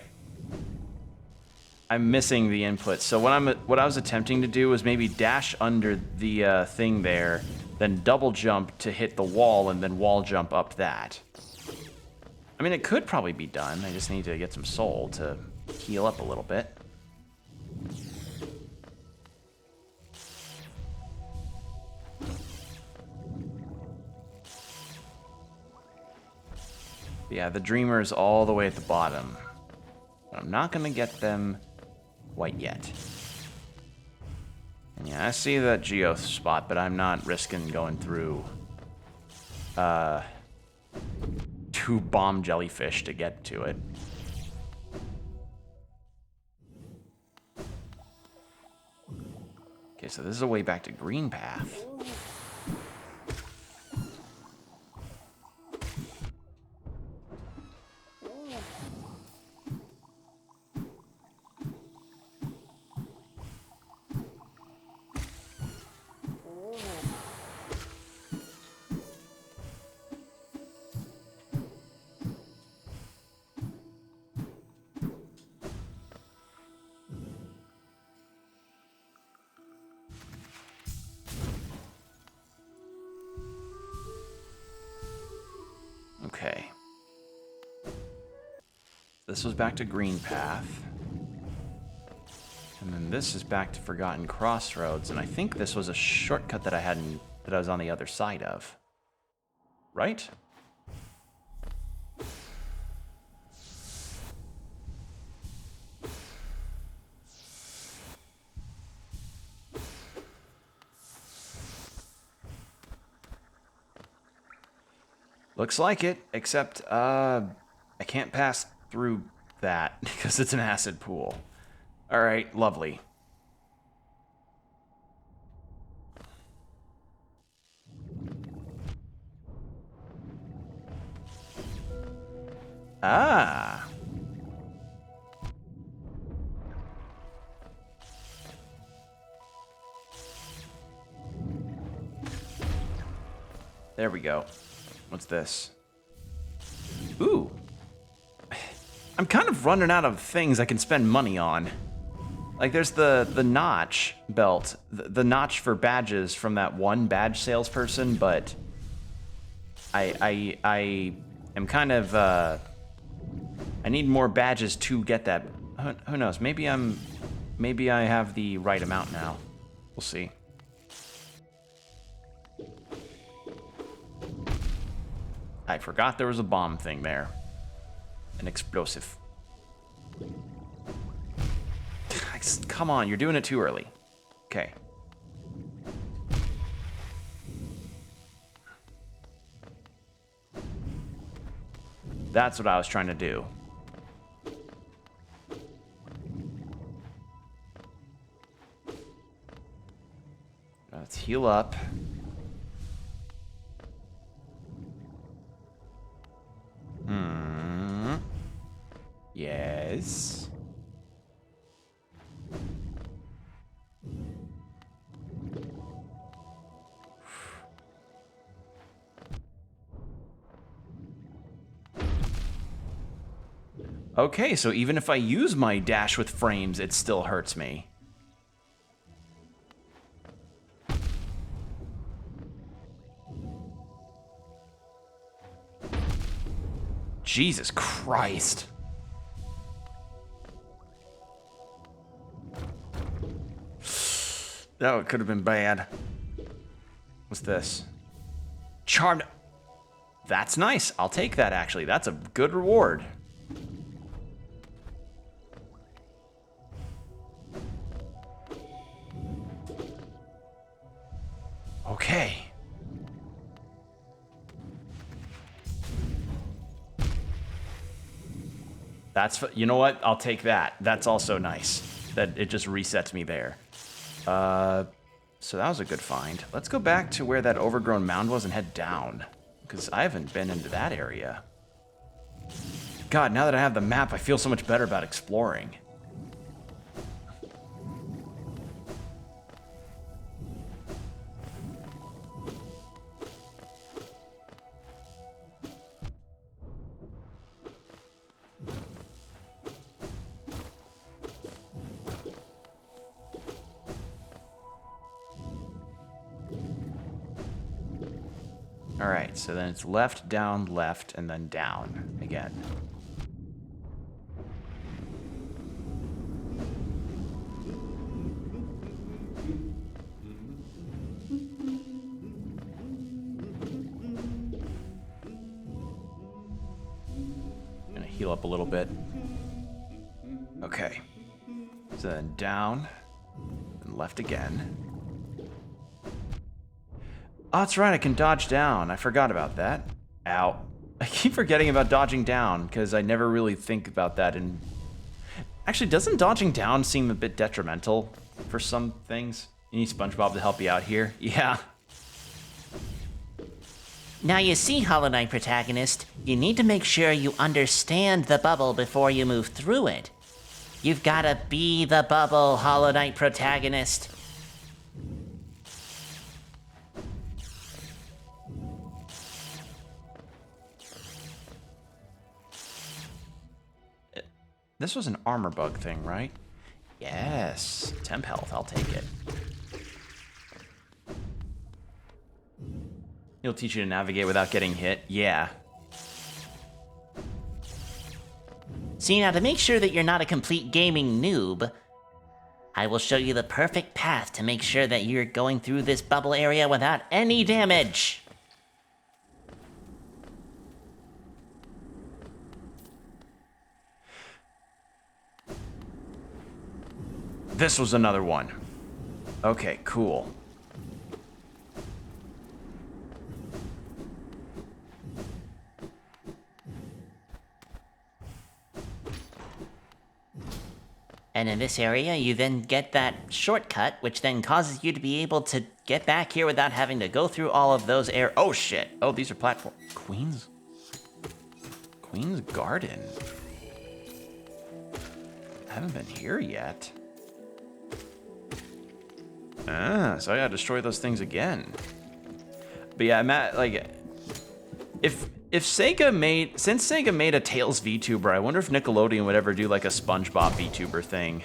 I'm missing the input. So what I was attempting to do was maybe dash under the thing there, then double jump to hit the wall, and then wall jump up that. I mean, it could probably be done. I just need to get some soul to heal up a little bit. Yeah, the Dreamer's all the way at the bottom. But I'm not gonna get them quite yet. And yeah, I see that geoth spot, but I'm not risking going through 2 bomb jellyfish to get to it. Okay, so this is a way back to Green Path. Okay. This was back to Green Path. And then this is back to Forgotten Crossroads, and I think this was a shortcut that I was on the other side of. Right? Looks like it, except I can't pass through that because it's an acid pool. All right, lovely. Ah. There we go. What's this? Ooh. I'm kind of running out of things I can spend money on. Like, there's the notch belt, the notch for badges from that one badge salesperson, but I am kind of, I need more badges to get that. Who knows? Maybe I have the right amount now. We'll see. I forgot there was a bomb thing there. An explosive. Come on, you're doing it too early. Okay. That's what I was trying to do. Let's heal up. Yes. Okay, so even if I use my dash with frames, it still hurts me. Jesus Christ. That could have been bad. What's this? Charmed. That's nice. I'll take that, actually. That's a good reward. Okay. That's, you know what? I'll take that. That's also nice. That it just resets me there. So that was a good find. Let's go back to where that overgrown mound was and head down. Because I haven't been into that area. God, now that I have the map, I feel so much better about exploring. Alright, so then it's left, and then down again. Gonna heal up a little bit. Okay. So then down, and left again. Oh, that's right, I can dodge down. I forgot about that. Ow. I keep forgetting about dodging down, because I never really think about that in... Actually, doesn't dodging down seem a bit detrimental for some things? You need SpongeBob to help you out here? Yeah. Now you see, Hollow Knight protagonist, you need to make sure you understand the bubble before you move through it. You've gotta be the bubble, Hollow Knight protagonist. This was an armor bug thing, right? Yes. Temp health, I'll take it. He'll teach you to navigate without getting hit. Yeah. See, now to make sure that you're not a complete gaming noob, I will show you the perfect path to make sure that you're going through this bubble area without any damage. This was another one. Okay, cool. And in this area, you then get that shortcut, which then causes you to be able to get back here without having to go through all of those Oh, shit. Oh, these are platform... Queen's Garden. I haven't been here yet. So I gotta destroy those things again. But yeah, I'm at, like... If Sega made... Since Sega made a Tails VTuber, I wonder if Nickelodeon would ever do, like, a SpongeBob VTuber thing.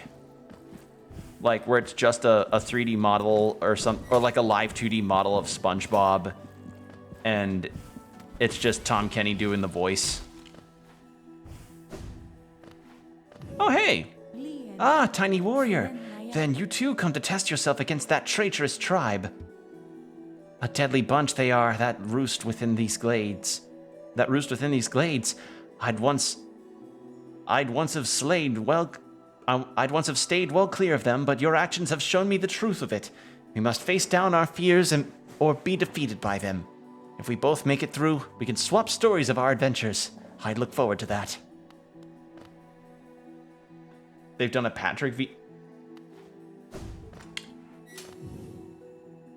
Like, where it's just a 3D model or like a live 2D model of SpongeBob. And it's just Tom Kenny doing the voice. Oh, hey! Ah, Tiny Warrior. Then you too come to test yourself against that traitorous tribe. A deadly bunch they are that roost within these glades. that roost within these glades. I'd once have I'd once have stayed well clear of them, but your actions have shown me the truth of it. We must face down our fears or be defeated by them. If we both make it through, we can swap stories of our adventures. I'd look forward to that. They've done a Patrick V.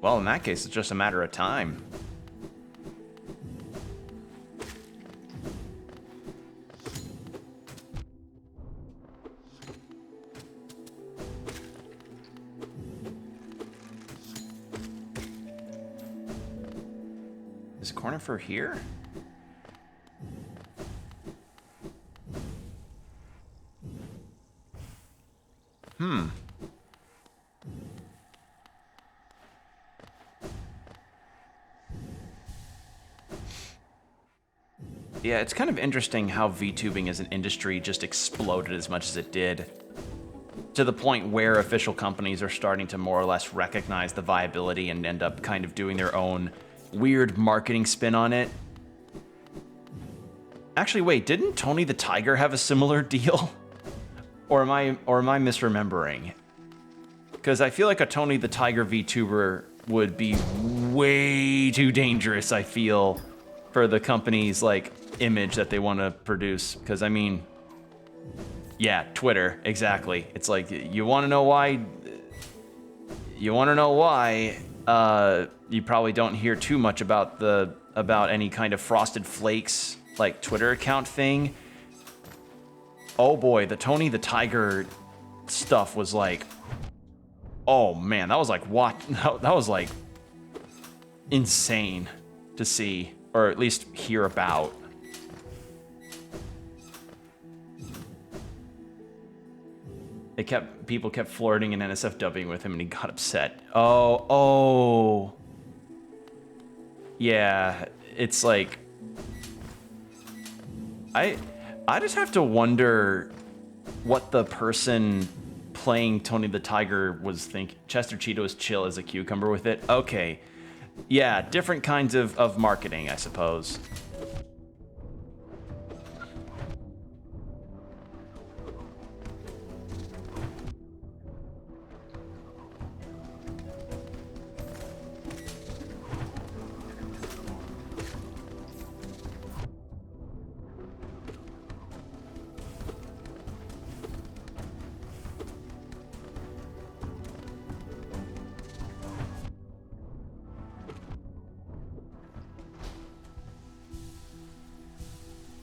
Well, in that case, it's just a matter of time. Is corner for here? Yeah, it's kind of interesting how VTubing as an industry just exploded as much as it did, to the point where official companies are starting to more or less recognize the viability and end up kind of doing their own weird marketing spin on it. Actually, wait, didn't Tony the Tiger have a similar deal? Or am I misremembering? Because I feel like a Tony the Tiger VTuber would be way too dangerous, I feel, for the company's like image that they want to produce. Because I mean, yeah, Twitter, exactly. It's like, you want to know why? You want to know why? You probably don't hear too much about any kind of Frosted Flakes like Twitter account thing. Oh boy, the Tony the Tiger stuff was like, oh man, that was like what? That was like insane to see, or at least hear about. People kept flirting and NSFWing with him, and he got upset. Oh. Yeah, it's like, I just have to wonder what the person playing Tony the Tiger was thinking. Chester Cheeto is chill as a cucumber with it. Okay, yeah, different kinds of marketing, I suppose.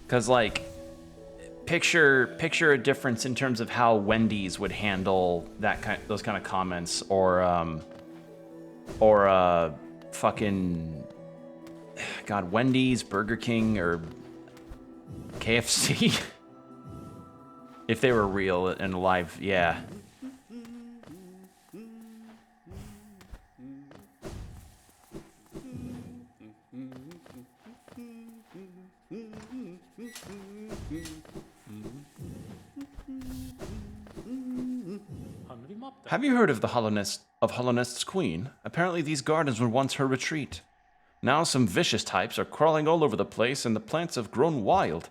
Because, like, picture a difference in terms of how Wendy's would handle those kind of comments, or fucking, God, Wendy's, Burger King, or KFC. If they were real and alive, yeah. Have you heard of the Hollownest's queen? Apparently these gardens were once her retreat. Now some vicious types are crawling all over the place and the plants have grown wild.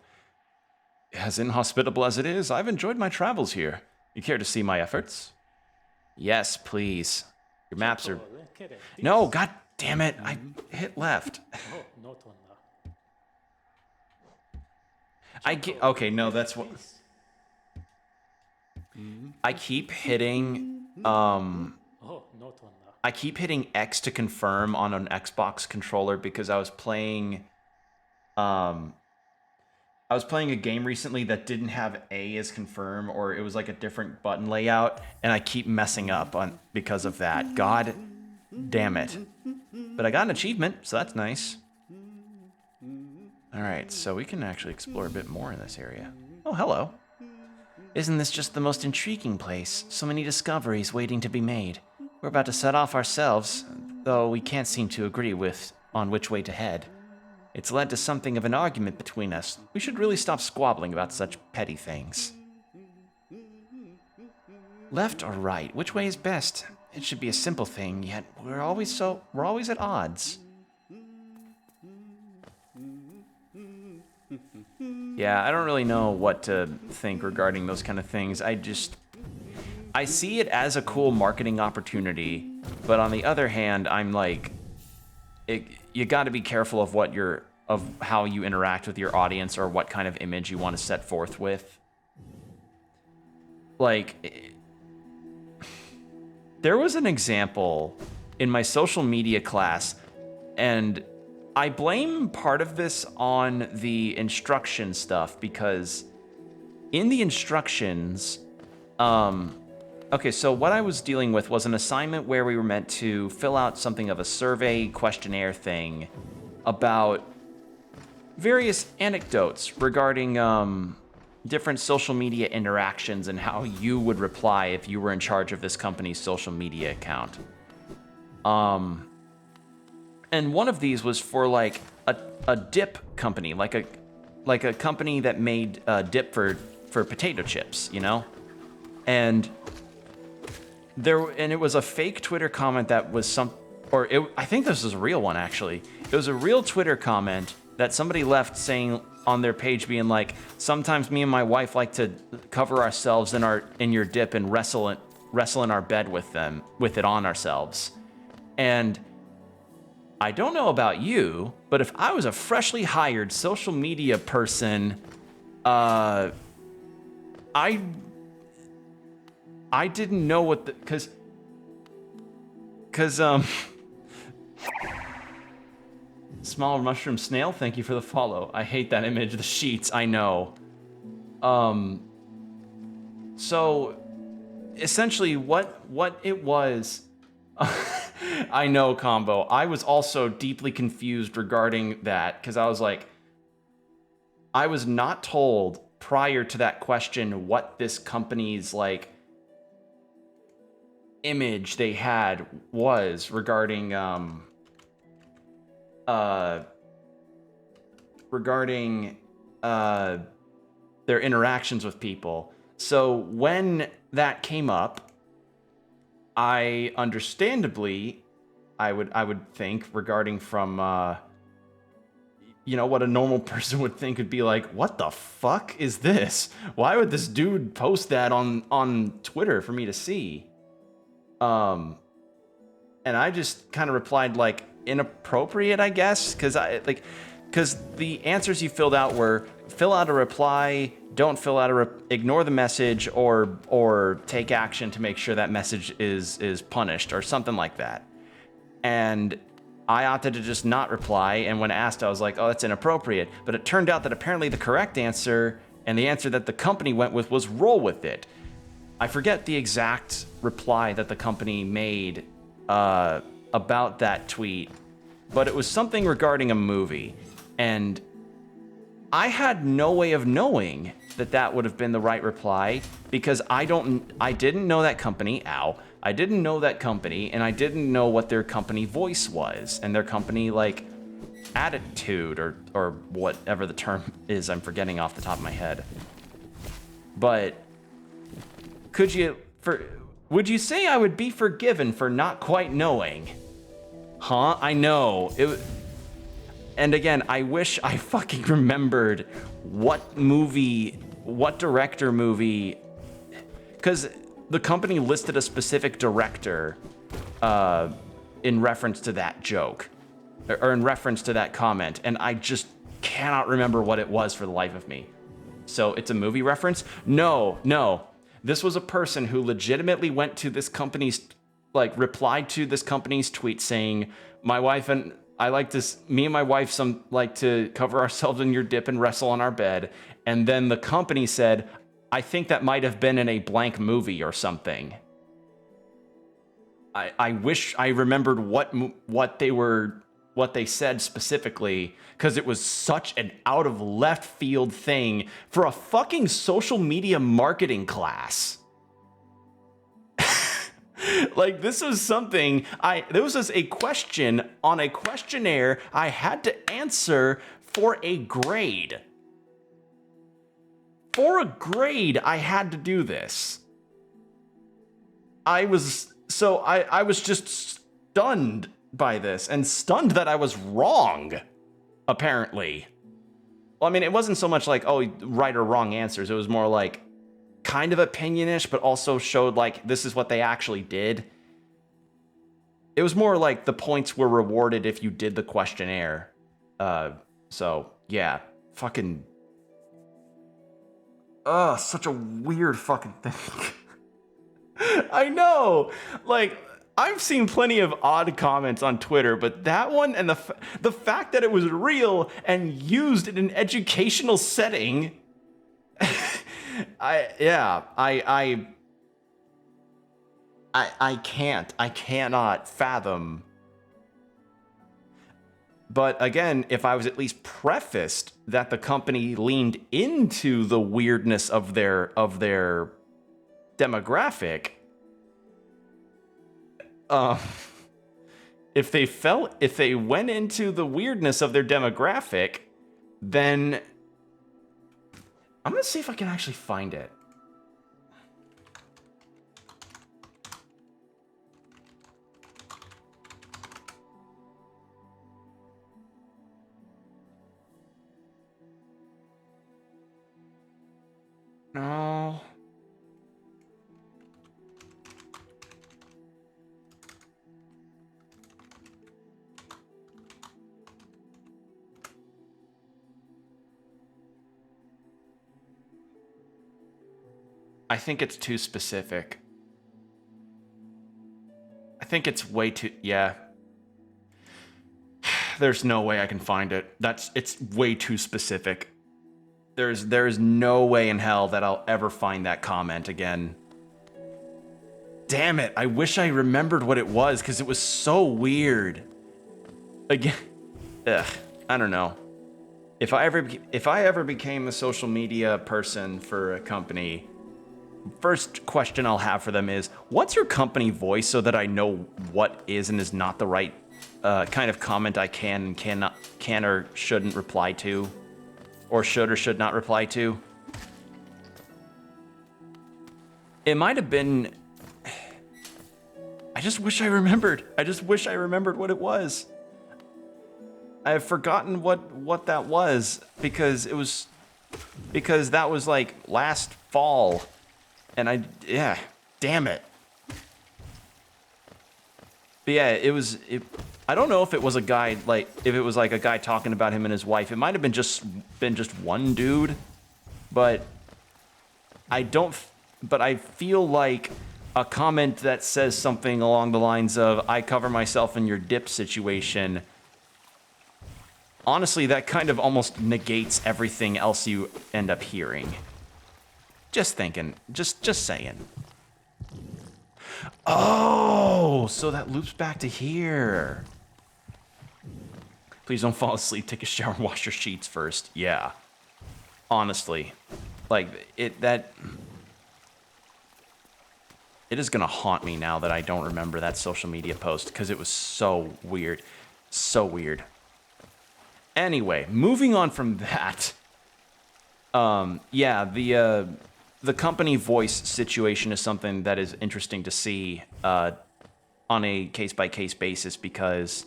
As inhospitable as it is, I've enjoyed my travels here. You care to see my efforts? Yes, please. Your maps are... No, god damn it, I hit left. Okay, no, that's what... I keep hitting X to confirm on an Xbox controller because I was playing a game recently that didn't have A as confirm, or it was like a different button layout, and I keep messing up because of that. God damn it. But I got an achievement, so that's nice. Alright, so we can actually explore a bit more in this area. Oh, hello. Isn't this just the most intriguing place? So many discoveries waiting to be made. We're about to set off ourselves, though we can't seem to agree on which way to head. It's led to something of an argument between us. We should really stop squabbling about such petty things. Left or right? Which way is best? It should be a simple thing, yet we're always at odds. Yeah, I don't really know what to think regarding those kind of things. I see it as a cool marketing opportunity, but on the other hand, I'm like, you got to be careful of how you interact with your audience or what kind of image you want to set forth with. Like, there was an example in my social media class, and I blame part of this on the instruction stuff because in the instructions, okay, so what I was dealing with was an assignment where we were meant to fill out something of a survey questionnaire thing about various anecdotes regarding different social media interactions and how you would reply if you were in charge of this company's social media account. And one of these was for like a dip company, like a company that made dip for potato chips, you know? And it was a fake Twitter comment that was I think this was a real one actually. It was a real Twitter comment that somebody left saying on their page being like, sometimes me and my wife like to cover ourselves in your dip and wrestle in our bed with it on ourselves. And I don't know about you, but if I was a freshly hired social media person, I didn't know what cause Small mushroom snail, thank you for the follow. I hate that image, the sheets, I know. So essentially what it was, I know, Combo. I was also deeply confused regarding that because I was like, I was not told prior to that question what this company's like image they had was regarding their interactions with people. So when that came up, I understandably, I would think regarding from what a normal person would think would be like, what the fuck is this? Why would this dude post that on Twitter for me to see? And I just kind of replied like inappropriate, I guess, because the answers you filled out were fill out a reply, don't fill out ignore the message, or take action to make sure that message is punished or something like that. And I opted to just not reply, and when asked, I was like, oh, that's inappropriate. But it turned out that apparently the correct answer and the answer that the company went with was roll with it. I forget the exact reply that the company made about that tweet, but it was something regarding a movie. And I had no way of knowing that would have been the right reply because I didn't know that company. I didn't know that company, and I didn't know what their company voice was and their company like attitude or whatever the term is. I'm forgetting off the top of my head. But would you say I would be forgiven for not quite knowing? Huh? I know. And again, I wish I fucking remembered what director movie, because the company listed a specific director in reference to that joke, or in reference to that comment, and I just cannot remember what it was for the life of me. So it's a movie reference? No. This was a person who legitimately went to this company's, replied to this company's tweet saying, me and my wife like to cover ourselves in your dip and wrestle on our bed. And then the company said, I think that might have been in a blank movie or something. I wish I remembered what they said specifically, because it was such an out of left field thing for a fucking social media marketing class. Like, this was something this was a question on a questionnaire I had to answer for a grade. For a grade, I had to do this. I was just stunned by this, and stunned that I was wrong, apparently. Well, I mean, it wasn't so much like, oh, right or wrong answers. It was more like kind of opinionish, but also showed like this is what they actually did. It was more like the points were rewarded if you did the questionnaire. So yeah, fucking. Ugh, such a weird fucking thing. I know, like. I've seen plenty of odd comments on Twitter, but that one and the fact that it was real and used in an educational setting, I cannot fathom. But again, if I was at least prefaced that the company leaned into the weirdness of their demographic, if they went into the weirdness of their demographic, then I'm gonna see if I can actually find it. No. I think it's too specific. I think it's way too, yeah. There's no way I can find it. It's way too specific. There's no way in hell that I'll ever find that comment again. Damn it, I wish I remembered what it was, because it was so weird. Again, I don't know. If I ever became a social media person for a company, first question I'll have for them is, what's your company voice, so that I know what is and is not the right kind of comment I can or shouldn't reply to, or should or should not reply to. It might have been, I just wish I remembered what it was. I've forgotten what that was, because that was like last fall. And damn it. But yeah, I don't know if it was a guy, like, if it was like a guy talking about him and his wife. It might have been just one dude, but I feel like a comment that says something along the lines of, I cover myself in your dip situation. Honestly, that kind of almost negates everything else you end up hearing. Just thinking, just saying. Oh, so that loops back to here. Please don't fall asleep, take a shower, and wash your sheets first. Yeah. Honestly. Like, it is gonna haunt me now that I don't remember that social media post, because it was so weird. So weird. Anyway, moving on from that. Yeah, the company voice situation is something that is interesting to see on a case-by-case basis, because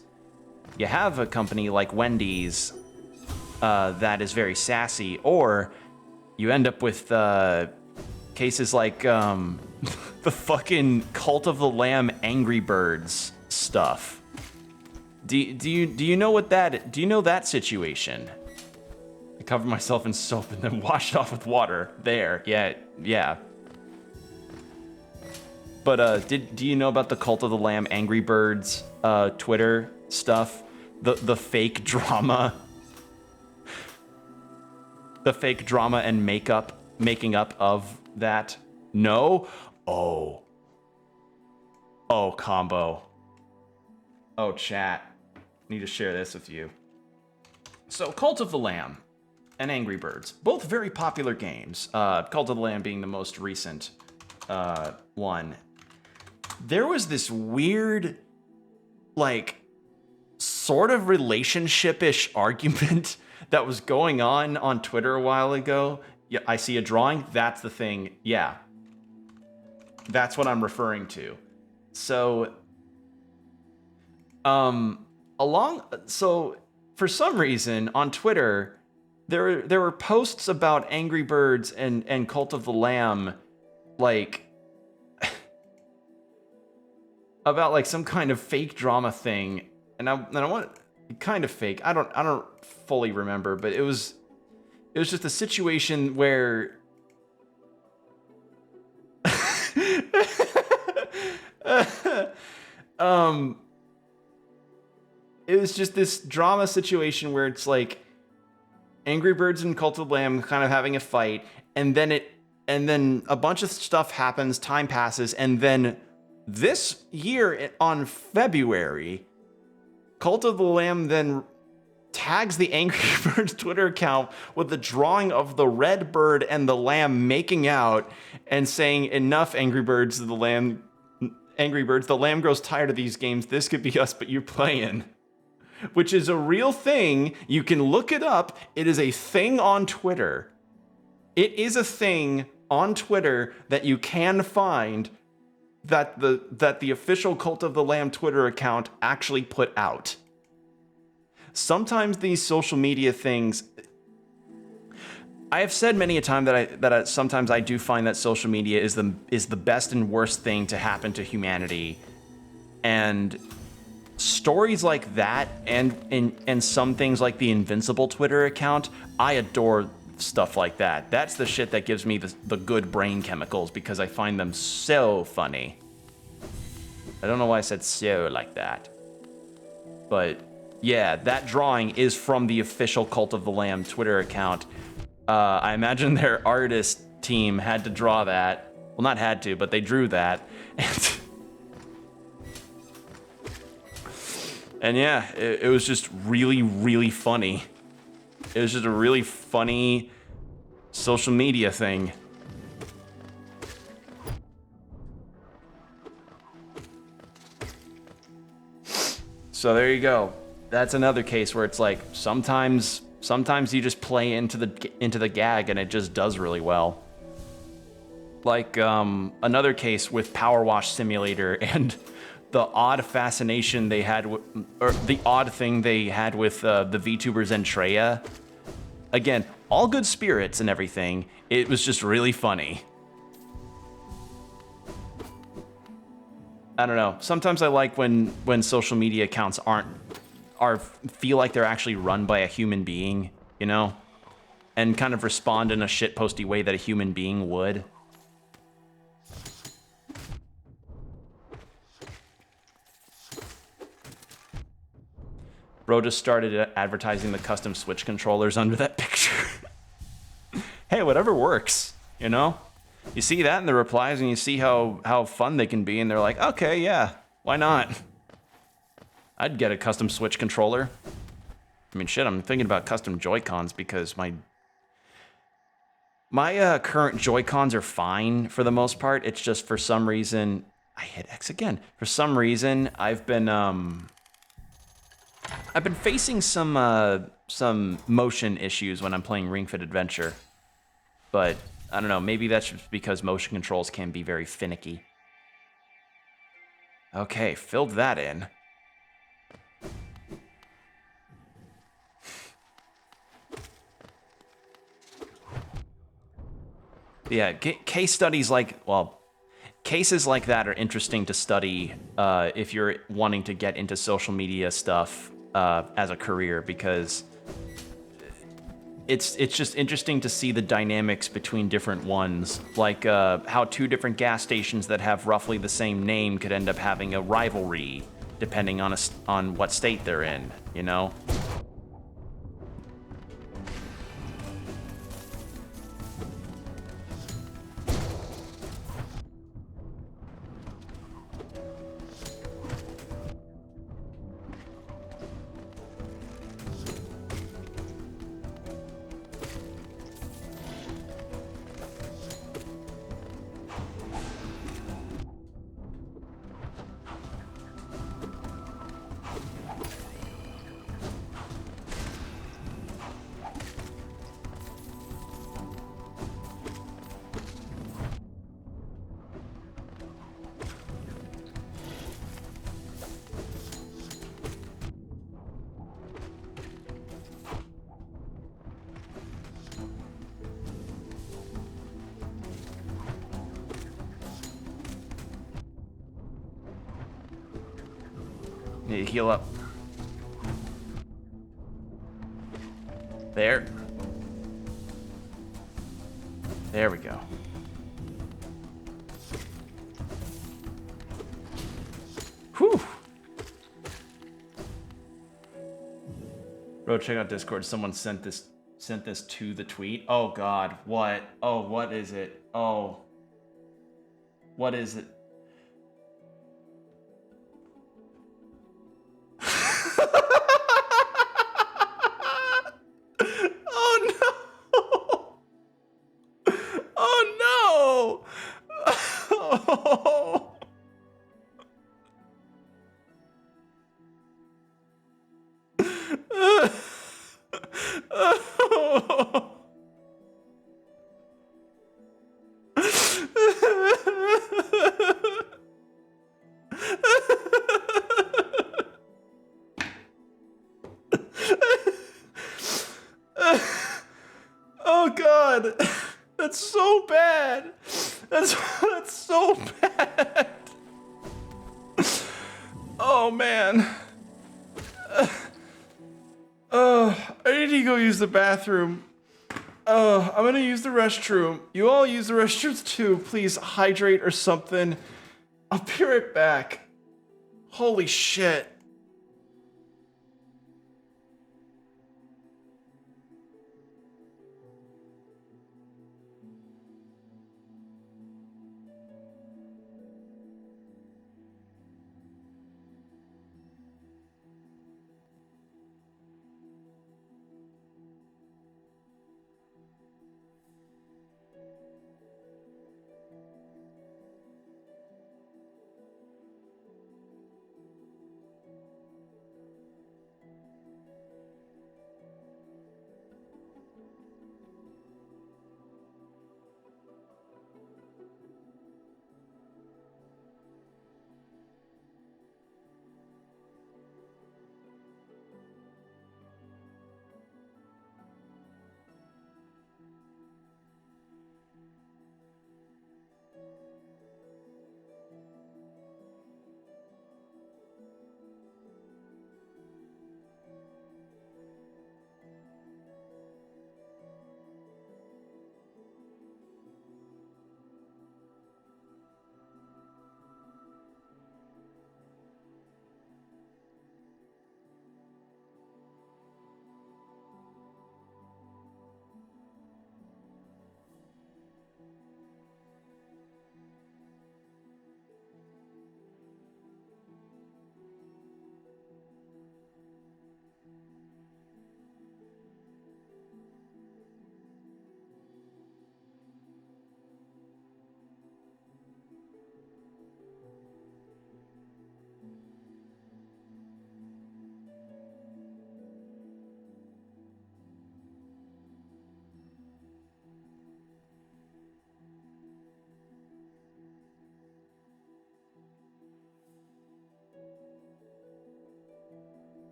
you have a company like Wendy's that is very sassy, or you end up with cases like the fucking Cult of the Lamb Angry Birds stuff. Do you know what that? Do you know that situation? I cover myself in soap and then wash it off with water. There, yeah. But do you know about the Cult of the Lamb Angry Birds Twitter stuff? The fake drama. The fake drama and making up of that. No? Oh, combo. Oh, chat. Need to share this with you. So, Cult of the Lamb and Angry Birds, both very popular games. Cult of the Lamb being the most recent one. There was this weird, like, sort of relationship-ish argument that was going on Twitter a while ago. Yeah, I see a drawing. That's the thing. Yeah. That's what I'm referring to. So, so for some reason on Twitter, there were posts about Angry Birds and Cult of the Lamb, like about like some kind of fake drama thing, and I want kind of fake. I don't fully remember, but it was just a situation where it was just this drama situation where it's like Angry Birds and Cult of the Lamb kind of having a fight, and then a bunch of stuff happens, time passes, and then this year on February, Cult of the Lamb then tags the Angry Birds Twitter account with the drawing of the red bird and the lamb making out and saying, "Enough, Angry Birds, the lamb grows tired of these games. This could be us, but you're playing." Which is a real thing. You can look it up. It is a thing on Twitter. It is a thing on Twitter that you can find that the official Cult of the Lamb Twitter account actually put out. Sometimes these social media things, I have said many a time that sometimes I do find that social media is the best and worst thing to happen to humanity, and stories like that and some things like the Invincible Twitter account, I adore stuff like that. That's the shit that gives me the good brain chemicals because I find them so funny. I don't know why I said so like that, but yeah, that drawing is from the official Cult of the Lamb Twitter account. I imagine their artist team had to draw that. Well, not had to, but they drew that. And yeah, it was just really, really funny. It was just a really funny social media thing. So there you go. That's another case where it's like sometimes you just play into the gag and it just does really well. Like another case with Power Wash Simulator and the odd fascination they had, or the odd thing they had with the VTuber Zentreya. Again, all good spirits and everything. It was just really funny. I don't know. Sometimes I like when social media accounts feel like they're actually run by a human being, you know, and kind of respond in a shitposty way that a human being would. Bro just started advertising the custom Switch controllers under that picture. Hey, whatever works, you know? You see that in the replies and you see how fun they can be, and they're like, okay, yeah, why not? I'd get a custom Switch controller. I mean, shit, I'm thinking about custom Joy-Cons because my current Joy-Cons are fine for the most part. It's just for some reason, I hit X again. For some reason, I've been facing some motion issues when I'm playing Ring Fit Adventure, but I don't know, maybe that's just because motion controls can be very finicky. Okay, filled that in. Yeah, case studies cases like that are interesting to study if you're wanting to get into social media stuff as a career, because it's just interesting to see the dynamics between different ones, like how two different gas stations that have roughly the same name could end up having a rivalry depending on what state they're in, you know? Need to heal up. There. There we go. Whew. Bro, check out Discord. Someone sent this to the tweet. Oh God, what? Oh, what is it? Oh. What is it? Oh no! Oh no! Oh. Oh God, that's so bad. That's so bad. Oh man. I need to go use the bathroom. I'm gonna use the restroom. You all use the restrooms too. Please hydrate or something. I'll be right back. Holy shit.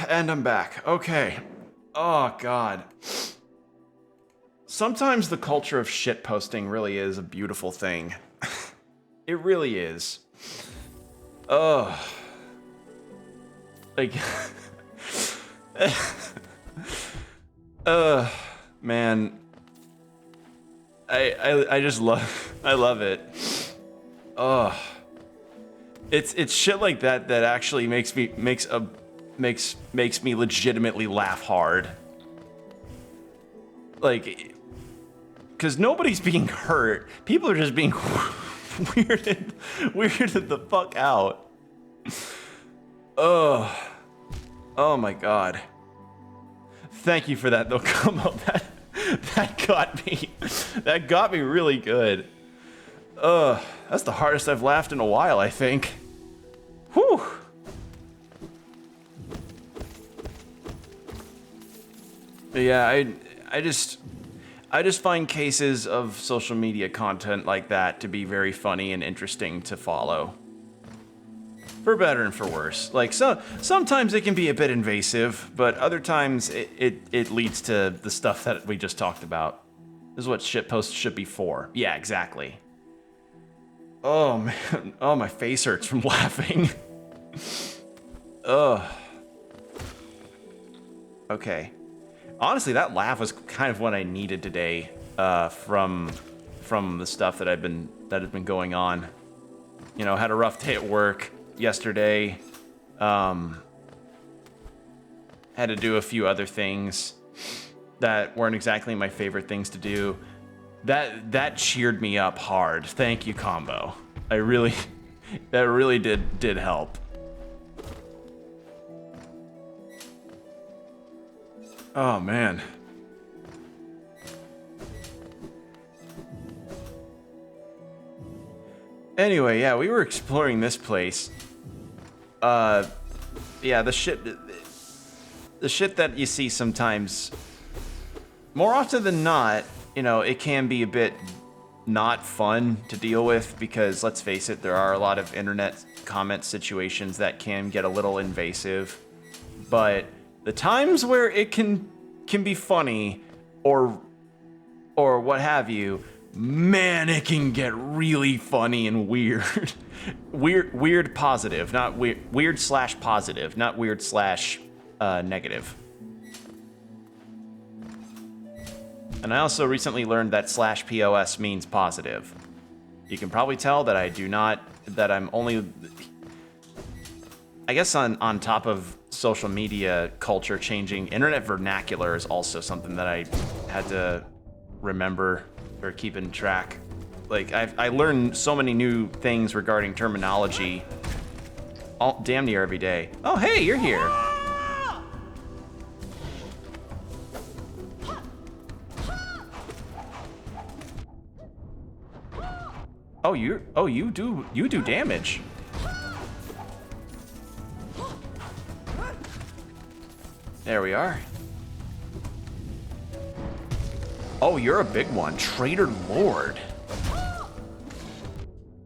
And I'm back. Okay. Oh, God. Sometimes the culture of shitposting really is a beautiful thing. It really is. Ugh. Like... man. I just love... I love it. Ugh. It's shit like that that actually makes me legitimately laugh hard. Like, because nobody's being hurt. People are just being weirded the fuck out. Ugh. Oh my God. Thank you for that though, Combo. That got me really good. That's the hardest I've laughed in a while, I think. Whew. Yeah, I just find cases of social media content like that to be very funny and interesting to follow. For better and for worse. Like, sometimes it can be a bit invasive, but other times it leads to the stuff that we just talked about. This is what shitposts should be for. Yeah, exactly. Oh, man. Oh, my face hurts from laughing. Ugh. Okay. Honestly, that laugh was kind of what I needed today, from the stuff that has been going on. You know, had a rough day at work yesterday. Had to do a few other things that weren't exactly my favorite things to do. That cheered me up hard. Thank you, Combo. That really did help. Oh man. Anyway, yeah, we were exploring this place. Yeah, the shit that you see sometimes, more often than not, you know, it can be a bit not fun to deal with because, let's face it, there are a lot of internet comment situations that can get a little invasive. But the times where it can be funny or what have you, man, it can get really funny and weird. weird positive, not weird slash positive, not weird slash negative. And I also recently learned that slash POS means positive. You can probably tell that I'm only, I guess on top of social media culture changing, internet vernacular is also something that I had to remember or keep in track. Like, I learned so many new things regarding terminology damn near every day. Oh, hey, you're here. You do damage. There we are. Oh, you're a big one. Traitor Lord.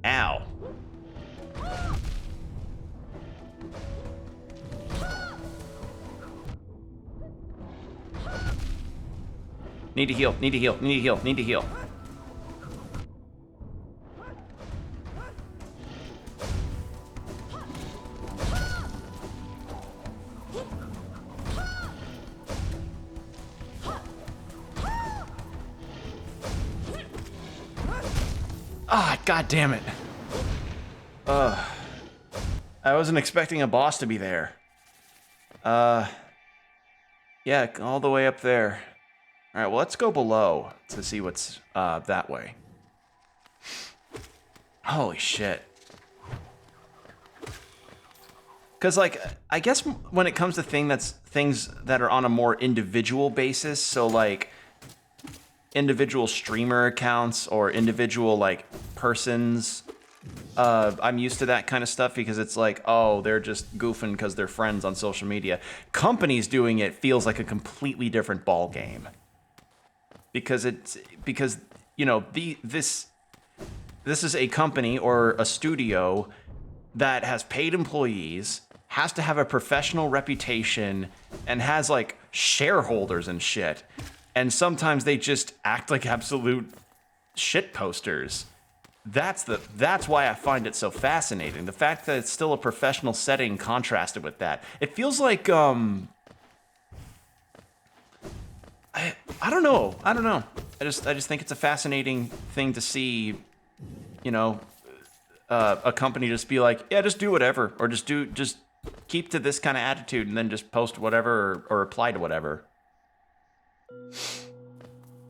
Ow. Need to heal, need to heal, need to heal, need to heal. Ah, god damn it. I wasn't expecting a boss to be there. Yeah, all the way up there. All right, well, let's go below to see what's that way. Holy shit. Because, like, I guess when it comes to things that are on a more individual basis, so, like, individual streamer accounts or individual, like, persons, I'm used to that kind of stuff because it's like, oh, they're just goofing because they're friends on social media. Companies doing it feels like a completely different ball game. Because you know, this is a company or a studio that has paid employees, has to have a professional reputation, and has, like, shareholders and shit. And sometimes they just act like absolute shit posters. That's why I find it so fascinating. The fact that it's still a professional setting contrasted with that. It feels like I don't know. I just think it's a fascinating thing to see, you know, a company just be like, yeah, just do whatever, or just keep to this kind of attitude and then just post whatever or reply to whatever.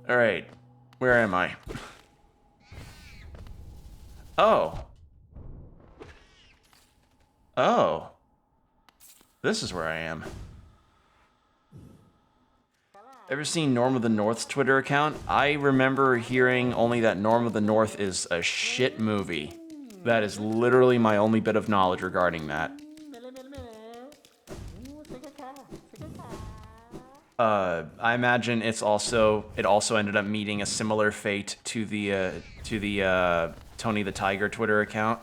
All right, where am I? Oh, this is where I am. Ever seen Norm of the North's Twitter account? I remember hearing only that Norm of the North is a shit movie. That is literally my only bit of knowledge regarding that. I imagine it also ended up meeting a similar fate to the Tony the Tiger Twitter account.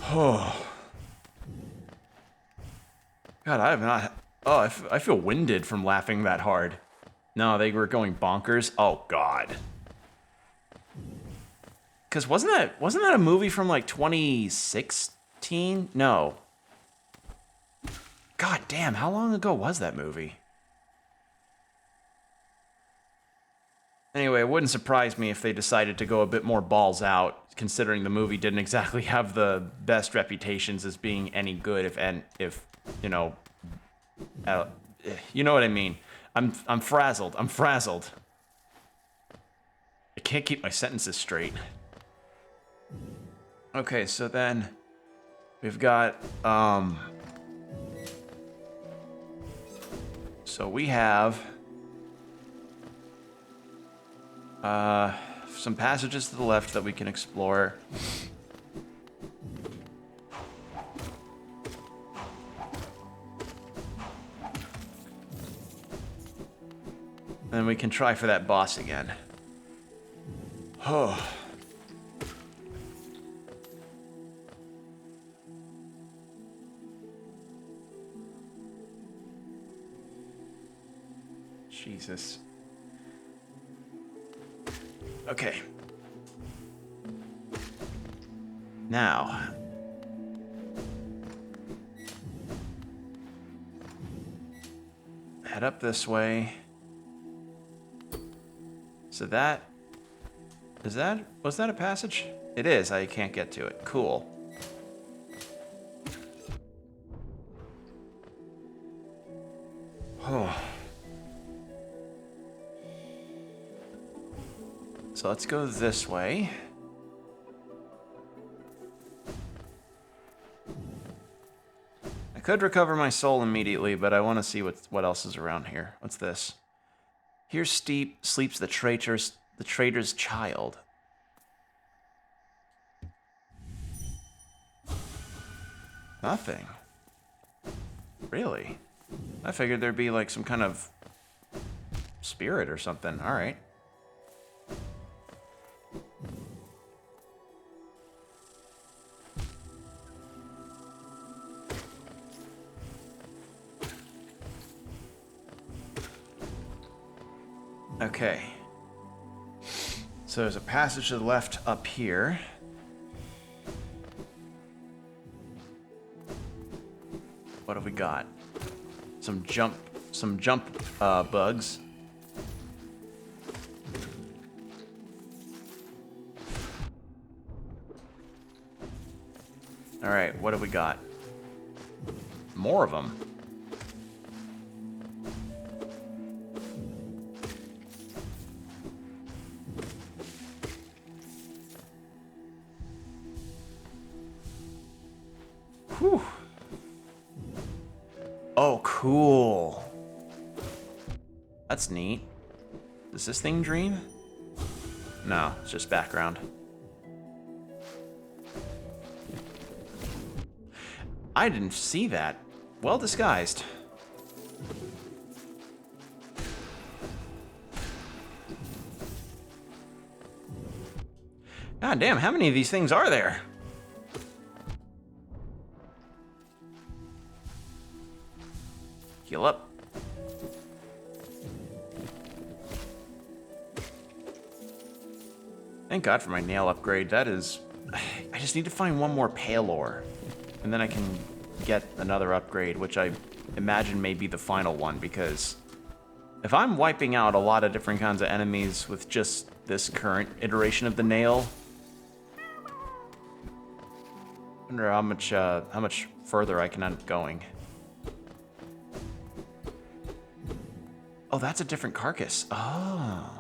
Oh. God, I have not... Oh, I feel winded from laughing that hard. No, they were going bonkers. Oh God. Because wasn't that a movie from like 2016? No. God damn, how long ago was that movie? Anyway, it wouldn't surprise me if they decided to go a bit more balls out, considering the movie didn't exactly have the best reputations as being any good, if you know what I mean. I'm frazzled. I'm frazzled. I can't keep my sentences straight. Okay, so then we've got so we have some passages to the left that we can explore. And we can try for that boss again. Oh. Jesus. Okay. Now. Head up this way. So that... was that a passage? It is, I can't get to it. Cool. Oh. So let's go this way. I could recover my soul immediately, but I want to see what else is around here. What's this? Here sleeps the traitor's child. Nothing. Really? I figured there'd be like some kind of spirit or something. All right. Okay. So there's a passage to the left up here. What have we got? Some jump bugs. All right, what have we got? More of them. Whew. Oh, cool. That's neat. Does this thing dream? No, it's just background. I didn't see that. Well disguised. God damn, how many of these things are there? Heal up. Thank God for my nail upgrade. That is... I just need to find one more pale ore. And then I can get another upgrade, which I imagine may be the final one, because if I'm wiping out a lot of different kinds of enemies with just this current iteration of the nail, I wonder how much further I can end up going. Oh, that's a different carcass. Oh.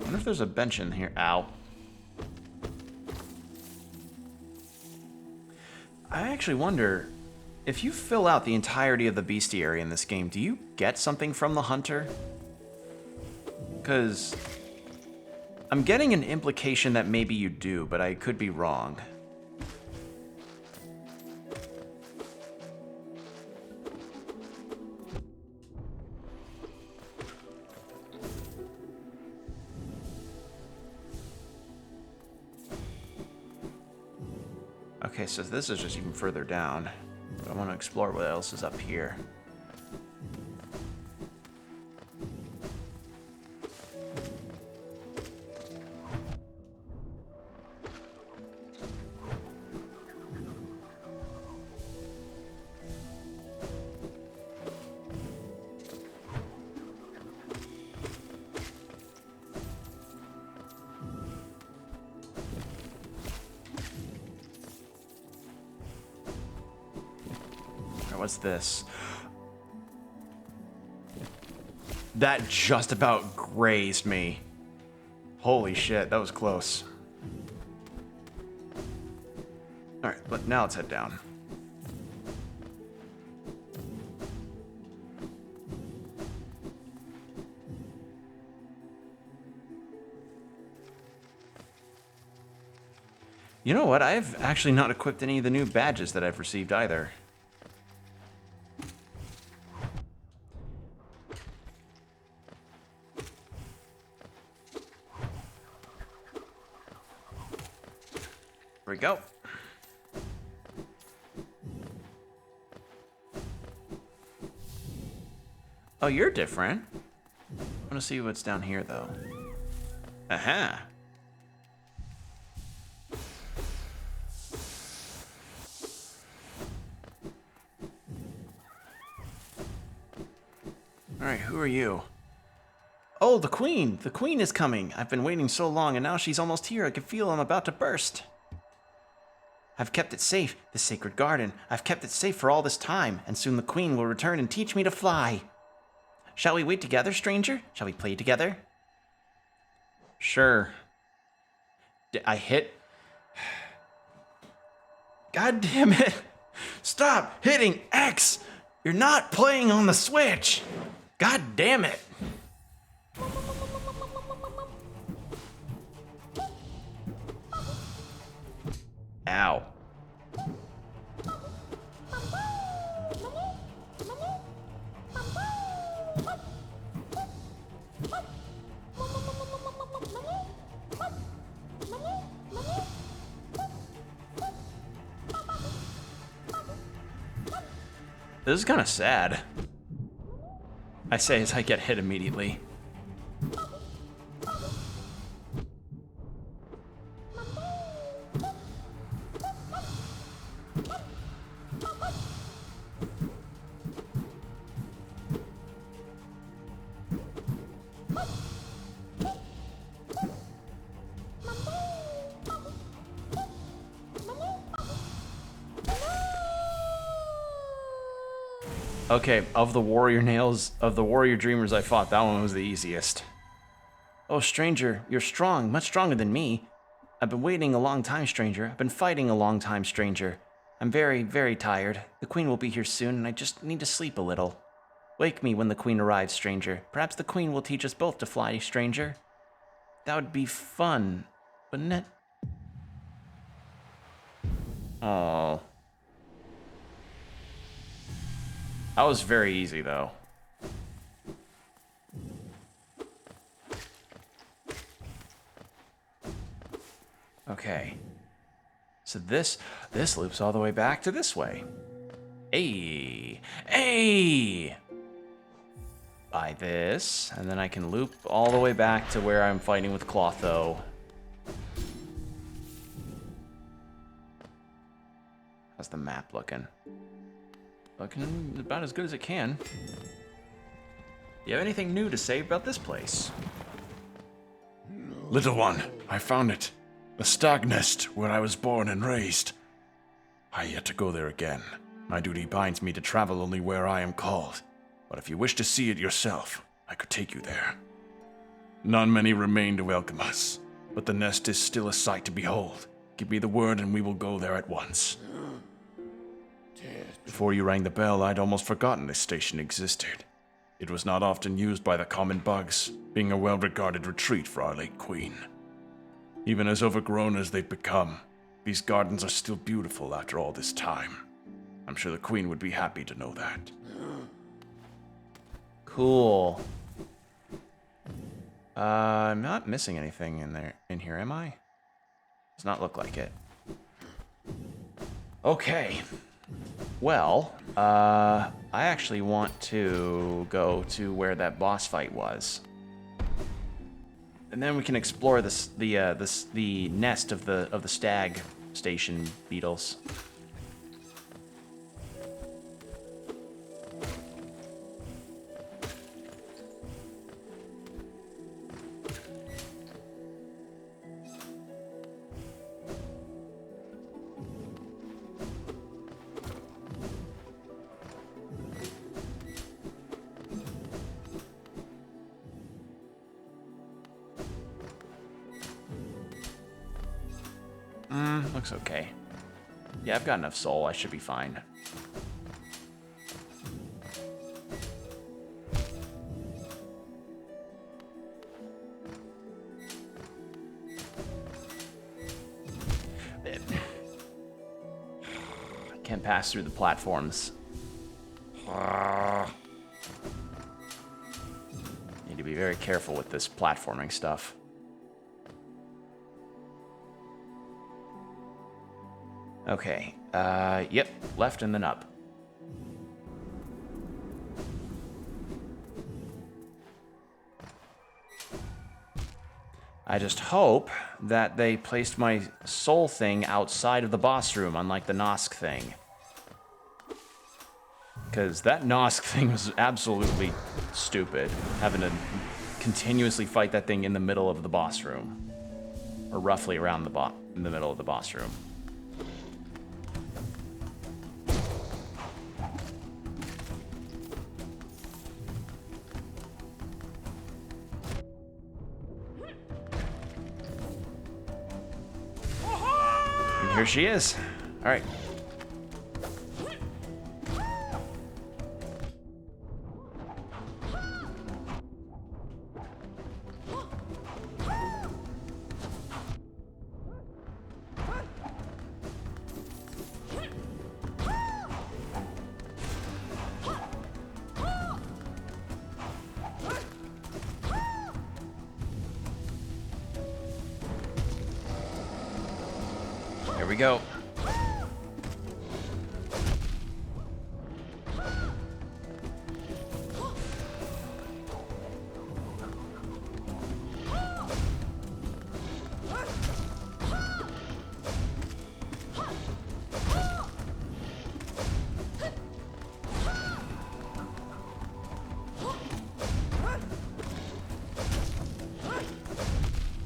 I wonder if there's a bench in here. Ow. I actually wonder, if you fill out the entirety of the bestiary in this game, do you get something from the hunter? Because I'm getting an implication that maybe you do, but I could be wrong. Okay, so this is just even further down. But I want to explore what else is up here. What's this? That just about grazed me. Holy shit, that was close. Alright, but now let's head down. You know what? I've actually not equipped any of the new badges that I've received either. Here we go. Oh, you're different. I want to see what's down here, though. Aha. Alright, who are you? Oh, the Queen! The Queen is coming! I've been waiting so long, and now she's almost here. I can feel I'm about to burst. I've kept it safe, this sacred garden. I've kept it safe for all this time, and soon the Queen will return and teach me to fly. Shall we wait together, stranger? Shall we play together? Sure. I hit... God damn it! Stop hitting X! You're not playing on the Switch! God damn it! Ow. This is kind of sad. I say as I get hit immediately. Okay, of the warrior dreamers I fought, that one was the easiest. Oh, stranger, you're strong, much stronger than me. I've been waiting a long time, stranger. I've been fighting a long time, stranger. I'm very, very tired. The Queen will be here soon, and I just need to sleep a little. Wake me when the Queen arrives, stranger. Perhaps the Queen will teach us both to fly, stranger. That would be fun, wouldn't it? Oh. That was very easy, though. Okay. So this loops all the way back to this way. Hey! Hey! By this, and then I can loop all the way back to where I'm fighting with Clotho. How's the map looking? Looking about as good as it can. Do you have anything new to say about this place? Little one, I found it. The stag nest where I was born and raised. I yet to go there again. My duty binds me to travel only where I am called. But if you wish to see it yourself, I could take you there. None many remain to welcome us, but the nest is still a sight to behold. Give me the word and we will go there at once. Before you rang the bell, I'd almost forgotten this station existed. It was not often used by the common bugs, being a well-regarded retreat for our late queen. Even as overgrown as they've become, these gardens are still beautiful after all this time. I'm sure the queen would be happy to know that. Cool. I'm not missing anything in here, am I? Does not look like it. Okay. Well, I actually want to go to where that boss fight was. And then we can explore the nest of the stag station beetles. Looks okay. Yeah, I've got enough soul. I should be fine. I can't pass through the platforms. Need to be very careful with this platforming stuff. Okay, yep, left and then up. I just hope that they placed my soul thing outside of the boss room, unlike the Nosk thing. Because that Nosk thing was absolutely stupid, having to continuously fight that thing in the middle of the boss room. Or roughly around in the middle of the boss room. Here she is. All right. Here we go.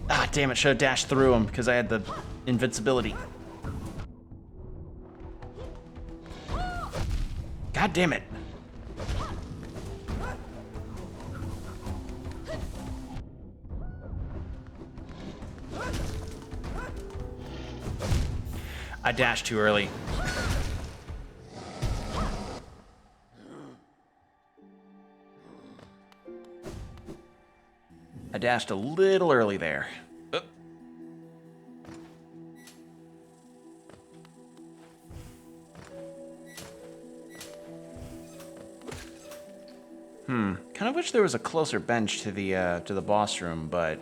Ah, damn it, should have dashed through him because I had the invincibility. God damn it. I dashed too early. I dashed a little early there. Kind of wish there was a closer bench to the boss room, but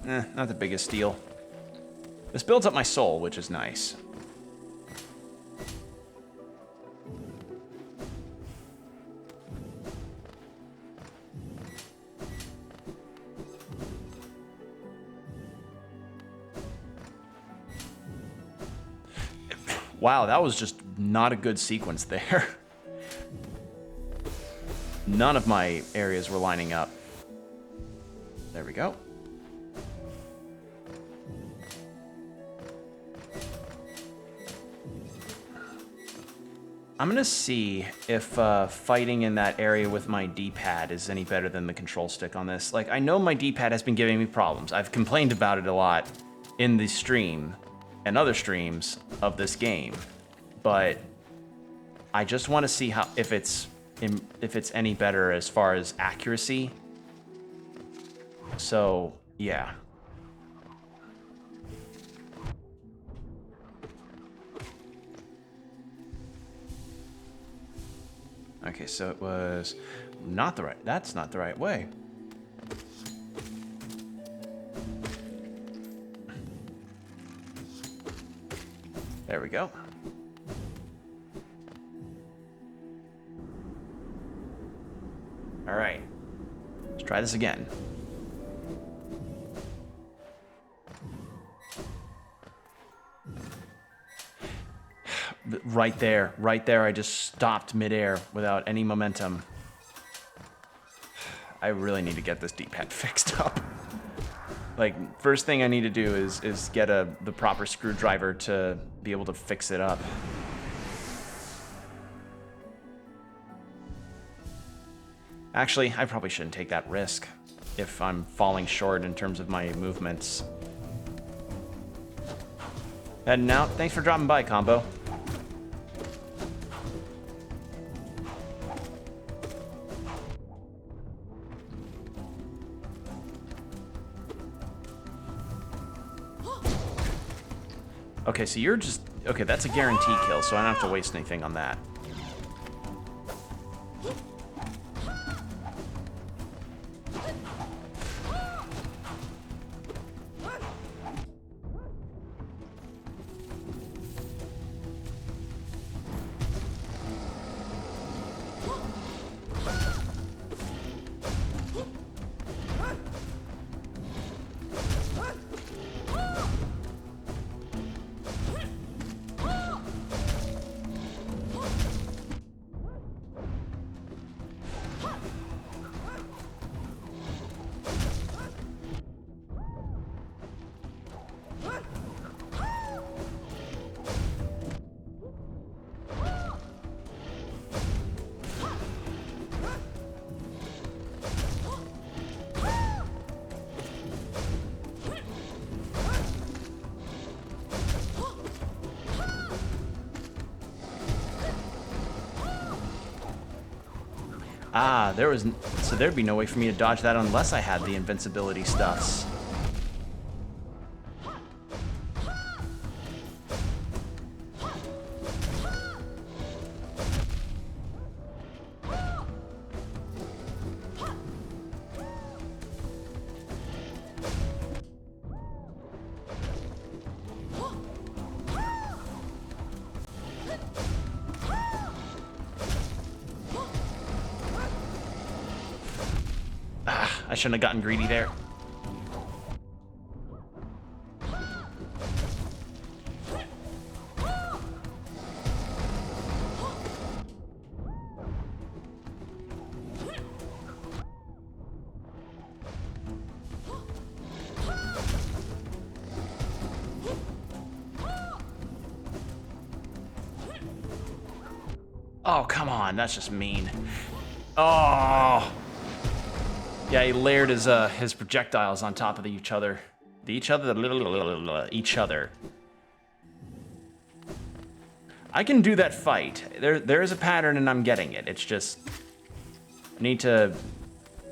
not the biggest deal. This builds up my soul, which is nice. Wow, that was just not a good sequence there. None of my areas were lining up. There we go. I'm gonna see if fighting in that area with my D-pad is any better than the control stick on this. Like, I know my D-pad has been giving me problems. I've complained about it a lot in the stream and other streams of this game, but I just want to see how if it's any better as far as accuracy. So, yeah. Okay, so it was not the right, that's not the right way. There we go. Try this again. Right there, I just stopped midair without any momentum. I really need to get this D-pad fixed up. Like, first thing I need to do is get the proper screwdriver to be able to fix it up. Actually, I probably shouldn't take that risk if I'm falling short in terms of my movements. Heading out. Thanks for dropping by, Combo. Okay, so you're just... Okay, that's a guarantee kill, so I don't have to waste anything on that. Ah, so there'd be no way for me to dodge that unless I had the invincibility stuffs. I shouldn't have gotten greedy there. Oh, come on, that's just mean. Oh! Yeah, he layered his projectiles on top of each other. Each other. I can do that fight. There is a pattern and I'm getting it. It's just I need to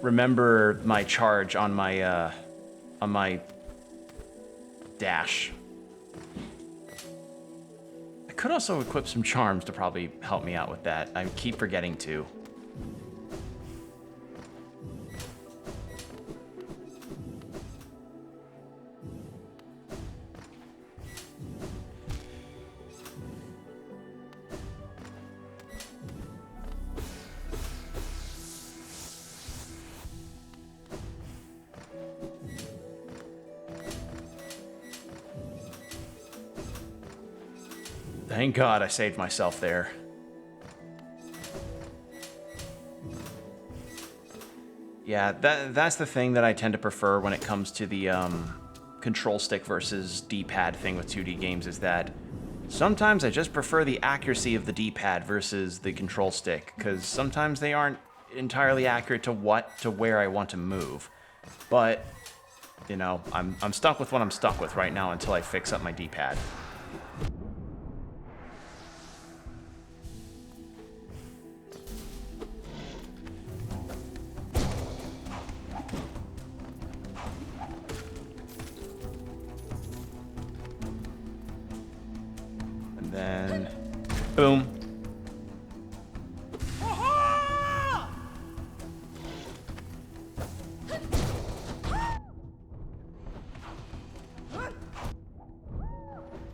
remember my charge on my dash. I could also equip some charms to probably help me out with that. I keep forgetting to. Thank God I saved myself there. Yeah, that's the thing that I tend to prefer when it comes to the control stick versus D-pad thing with 2D games, is that sometimes I just prefer the accuracy of the D-pad versus the control stick, because sometimes they aren't entirely accurate to where I want to move. But, you know, I'm stuck with what I'm stuck with right now until I fix up my D-pad. Then, boom.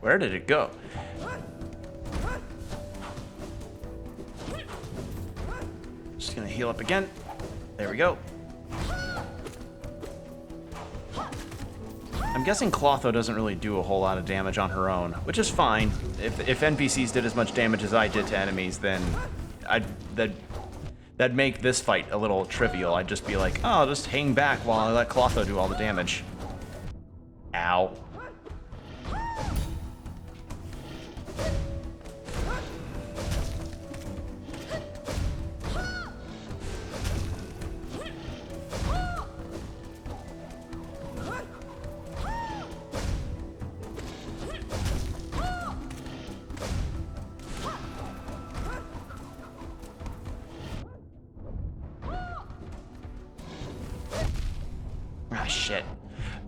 Where did it go? Just gonna heal up again. There we go. I'm guessing Clotho doesn't really do a whole lot of damage on her own, which is fine. If NPCs did as much damage as I did to enemies, then that'd make this fight a little trivial. I'd just be like, oh, I'll just hang back while I let Clotho do all the damage. Ow. Ah, shit.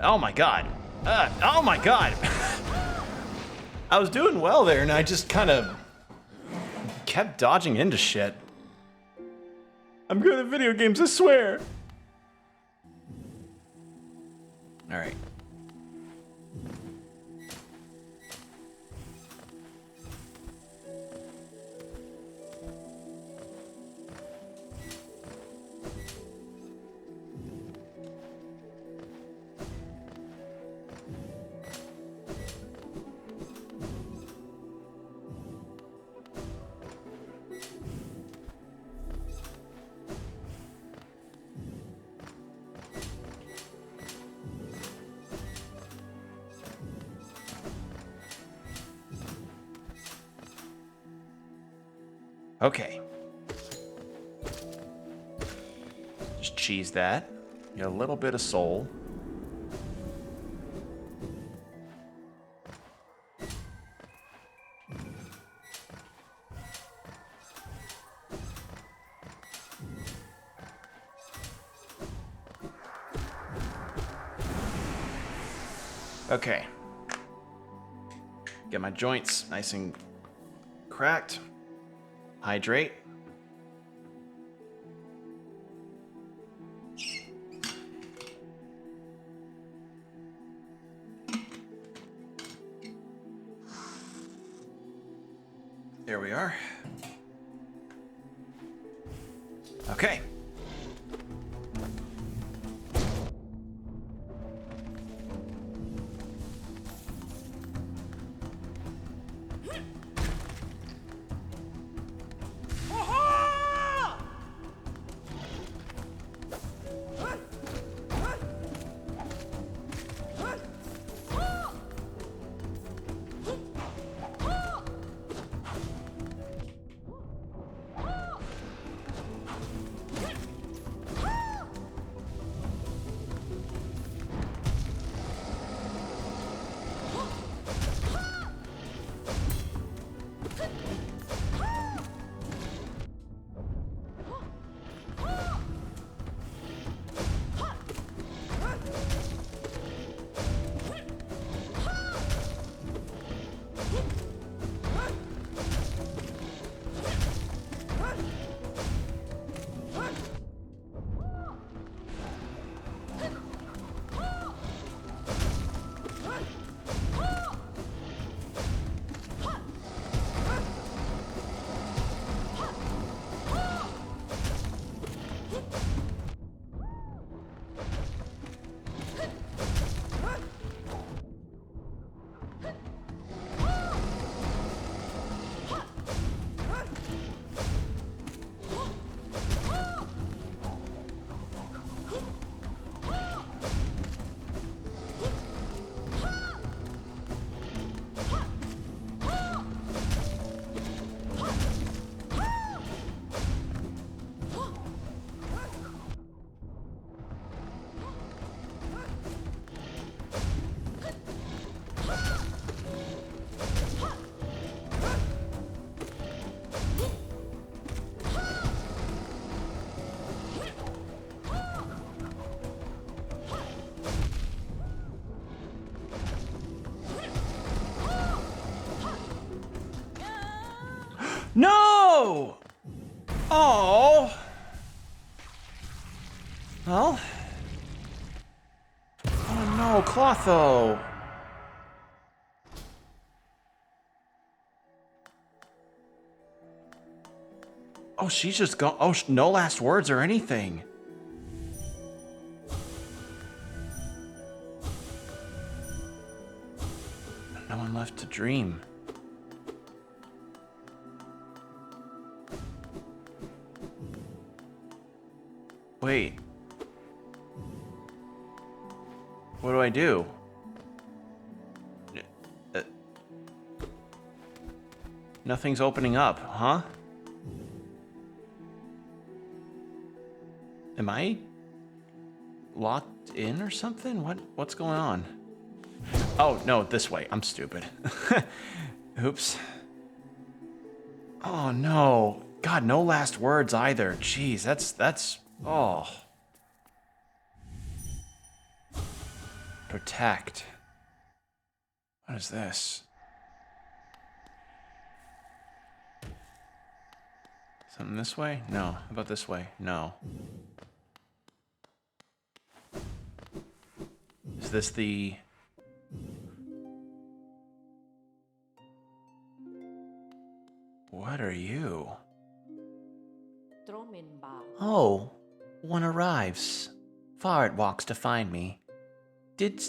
Oh my god. Oh my god. I was doing well there, and I just kind of kept dodging into shit. I'm good at video games, I swear. All right. Okay. Just cheese that. Get a little bit of soul. Okay. Get my joints nice and cracked. Hydrate. There we are. Okay. No! Oh. Well. Oh no, Clotho. Oh, she's just gone. Oh, no last words or anything. No one left to dream. Wait. What do I do? Nothing's opening up, huh? Am I locked in or something? What's going on? Oh, no, this way. I'm stupid. Oops. Oh, no. God, no last words either. Jeez, that's... Oh. Protect. What is this? Something this way? No. How about this way? No. Is this the... What are you? Oh, one arrives. Far it walks to find me. Did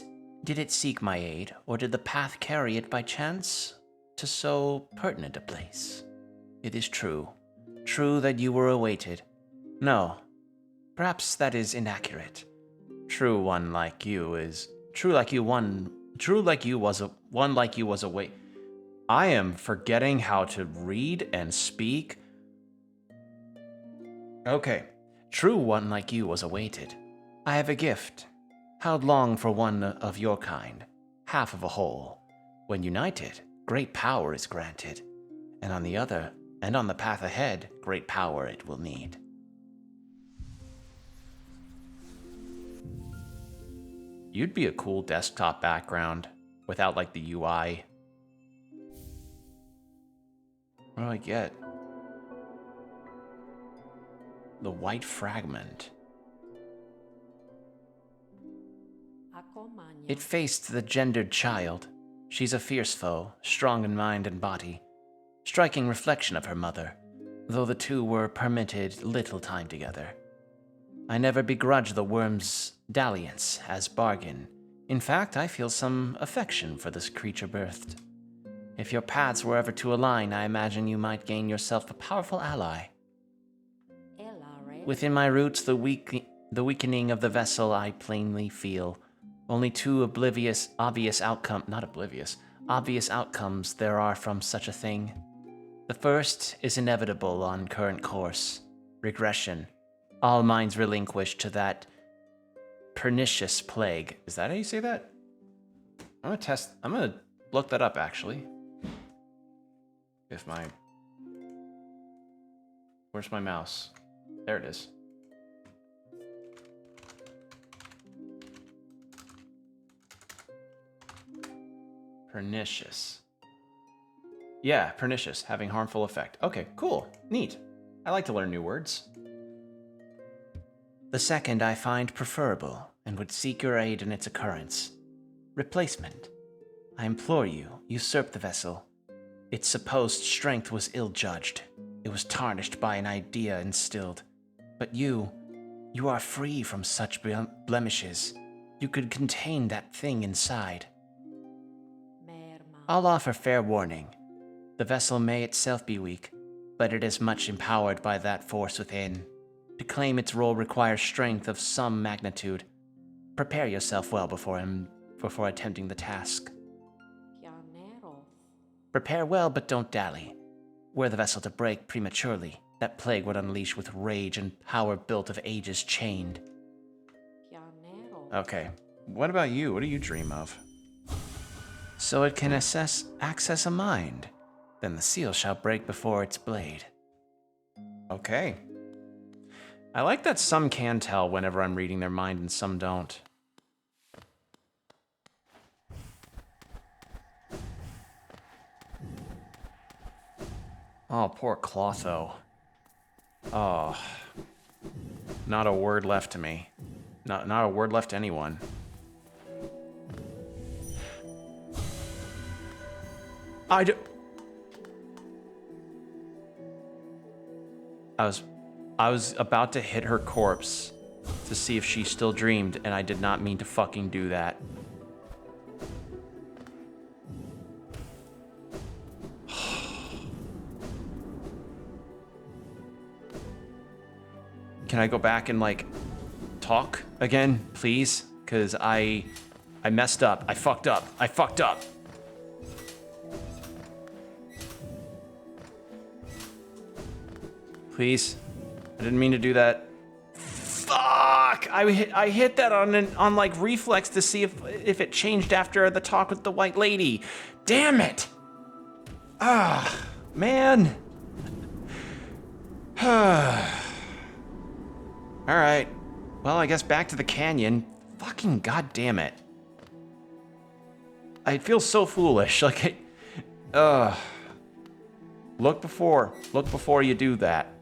it seek my aid, or did the path carry it by chance to so pertinent a place? It is true. True that you were awaited. No, perhaps that is inaccurate. True one like you was away. I am forgetting how to read and speak. Okay. True one like you was awaited. I have a gift. How'd long for one of your kind, half of a whole. When united, great power is granted, and on the path ahead, great power it will need. You'd be a cool desktop background without like the UI. What do I get? The white fragment. It faced the gendered child. She's a fierce foe, strong in mind and body. Striking reflection of her mother, though the two were permitted little time together. I never begrudge the worm's dalliance as bargain. In fact, I feel some affection for this creature birthed. If your paths were ever to align, I imagine you might gain yourself a powerful ally. Within my roots, the weakening of the vessel I plainly feel. Only two obvious outcomes there are from such a thing. The first is inevitable on current course. Regression. All minds relinquished to that pernicious plague. Is that how you say that? I'm gonna look that up actually. Where's my mouse? There it is. Pernicious. Yeah, pernicious, having harmful effect. Okay, cool, neat. I like to learn new words. The second I find preferable, and would seek your aid in its occurrence. Replacement. I implore you, usurp the vessel. Its supposed strength was ill-judged. It was tarnished by an idea instilled. But you are free from such blemishes. You could contain that thing inside. I'll offer fair warning. The vessel may itself be weak, but it is much empowered by that force within. To claim its role requires strength of some magnitude. Prepare yourself well before attempting the task. Prepare well, but don't dally. Were the vessel to break prematurely, that plague would unleash with rage and power built of ages chained. Okay, what about you? What do you dream of? So it can access a mind. Then the seal shall break before its blade. Okay. I like that some can tell whenever I'm reading their mind and some don't. Oh, poor Clotho. Oh. Not a word left to me. Not a word left to anyone. I was about to hit her corpse to see if she still dreamed, and I did not mean to fucking do that. Can I go back and, like, talk again, please? Because I messed up. I fucked up. I fucked up. Please. I didn't mean to do that. Fuck! I hit that on like reflex to see if it changed after the talk with the white lady. Damn it! Ah, man. All right. Well, I guess back to the canyon. Fucking goddamn it. I feel so foolish. Like, look before you do that.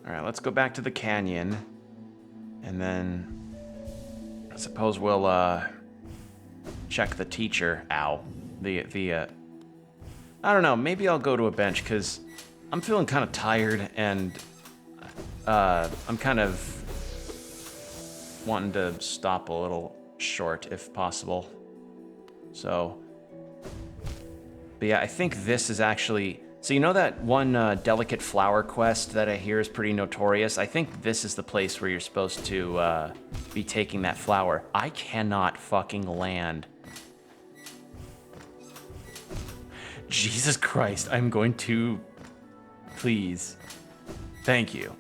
All right, let's go back to the canyon, and then I suppose we'll check the teacher. Ow, I don't know. Maybe I'll go to a bench because I'm feeling kind of tired, and I'm kind of wanting to stop a little short if possible. So, but yeah, I think this is actually. So you know that one delicate flower quest that I hear is pretty notorious? I think this is the place where you're supposed to be taking that flower. I cannot fucking land. Jesus Christ, I'm going to... Please. Thank you.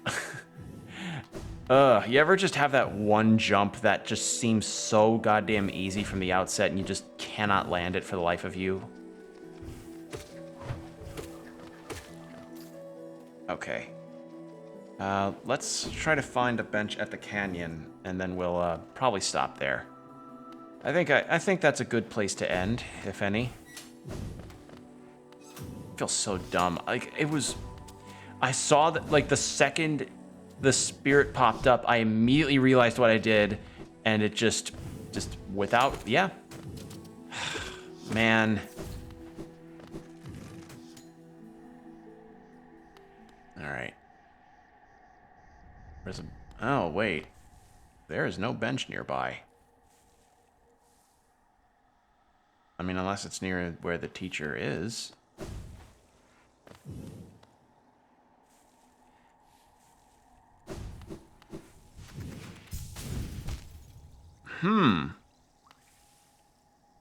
You ever just have that one jump that just seems so goddamn easy from the outset and you just cannot land it for the life of you? Okay. Let's try to find a bench at the canyon, and then we'll probably stop there. I think that's a good place to end, if any. I feel so dumb. Like, it was... I saw that, like, the second the spirit popped up, I immediately realized what I did, and it just without... Yeah. Man... All right. There's a... Oh, wait. There is no bench nearby. I mean, unless it's near where the teacher is.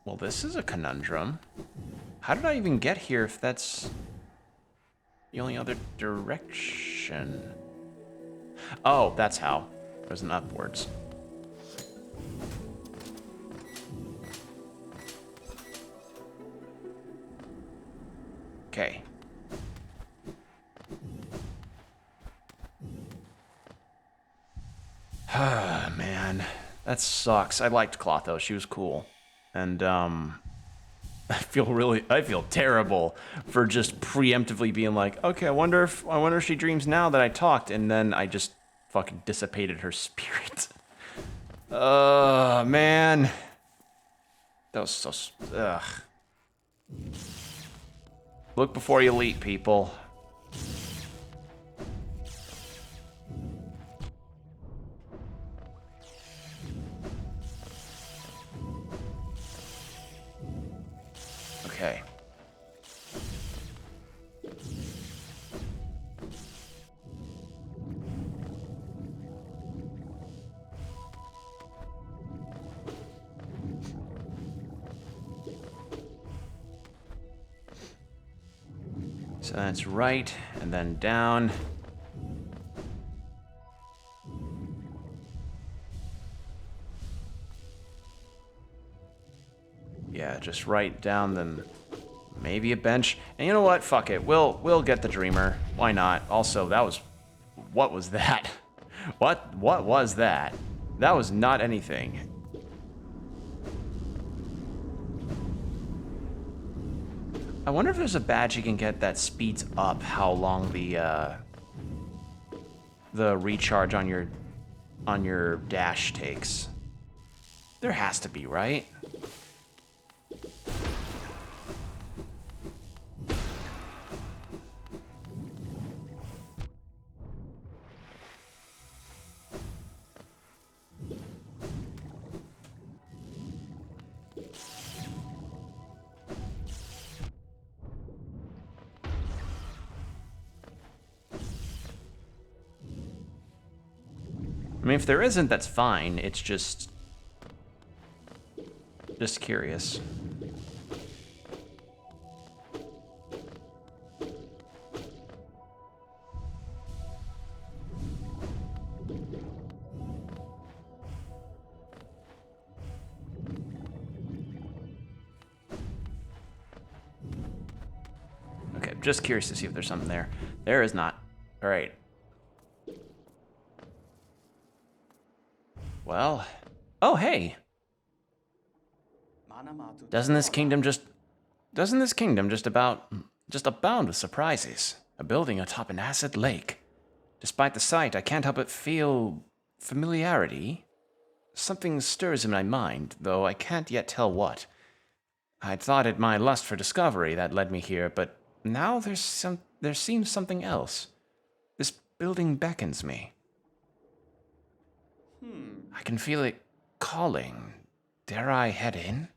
Well, this is a conundrum. How did I even get here if that's... the only other direction? Oh, that's how. There's an upwards. Okay. Ah, man. That sucks. I liked Clotho. She was cool. And, I feel terrible for just preemptively being like, okay, I wonder if she dreams now that I talked, and then I just fucking dissipated her spirit. Man. That was so... Ugh. Look before you leap, people. Okay. So that's right, and then down. Yeah, just right down, then maybe a bench. And you know what? Fuck it. We'll get the dreamer. Why not? Also, that was... What was that? What was that? That was not anything. I wonder if there's a badge you can get that speeds up how long the recharge on your dash takes. There has to be, right? I mean, if there isn't, that's fine. It's just curious. Okay, just curious to see if there's something there. There is not. All right. Well, oh hey. Doesn't this kingdom just abound with surprises? A building atop an acid lake. Despite the sight, I can't help but feel familiarity. Something stirs in my mind, though I can't yet tell what. I'd thought it my lust for discovery that led me here, but now there seems something else. This building beckons me. I can feel it calling. Dare I head in?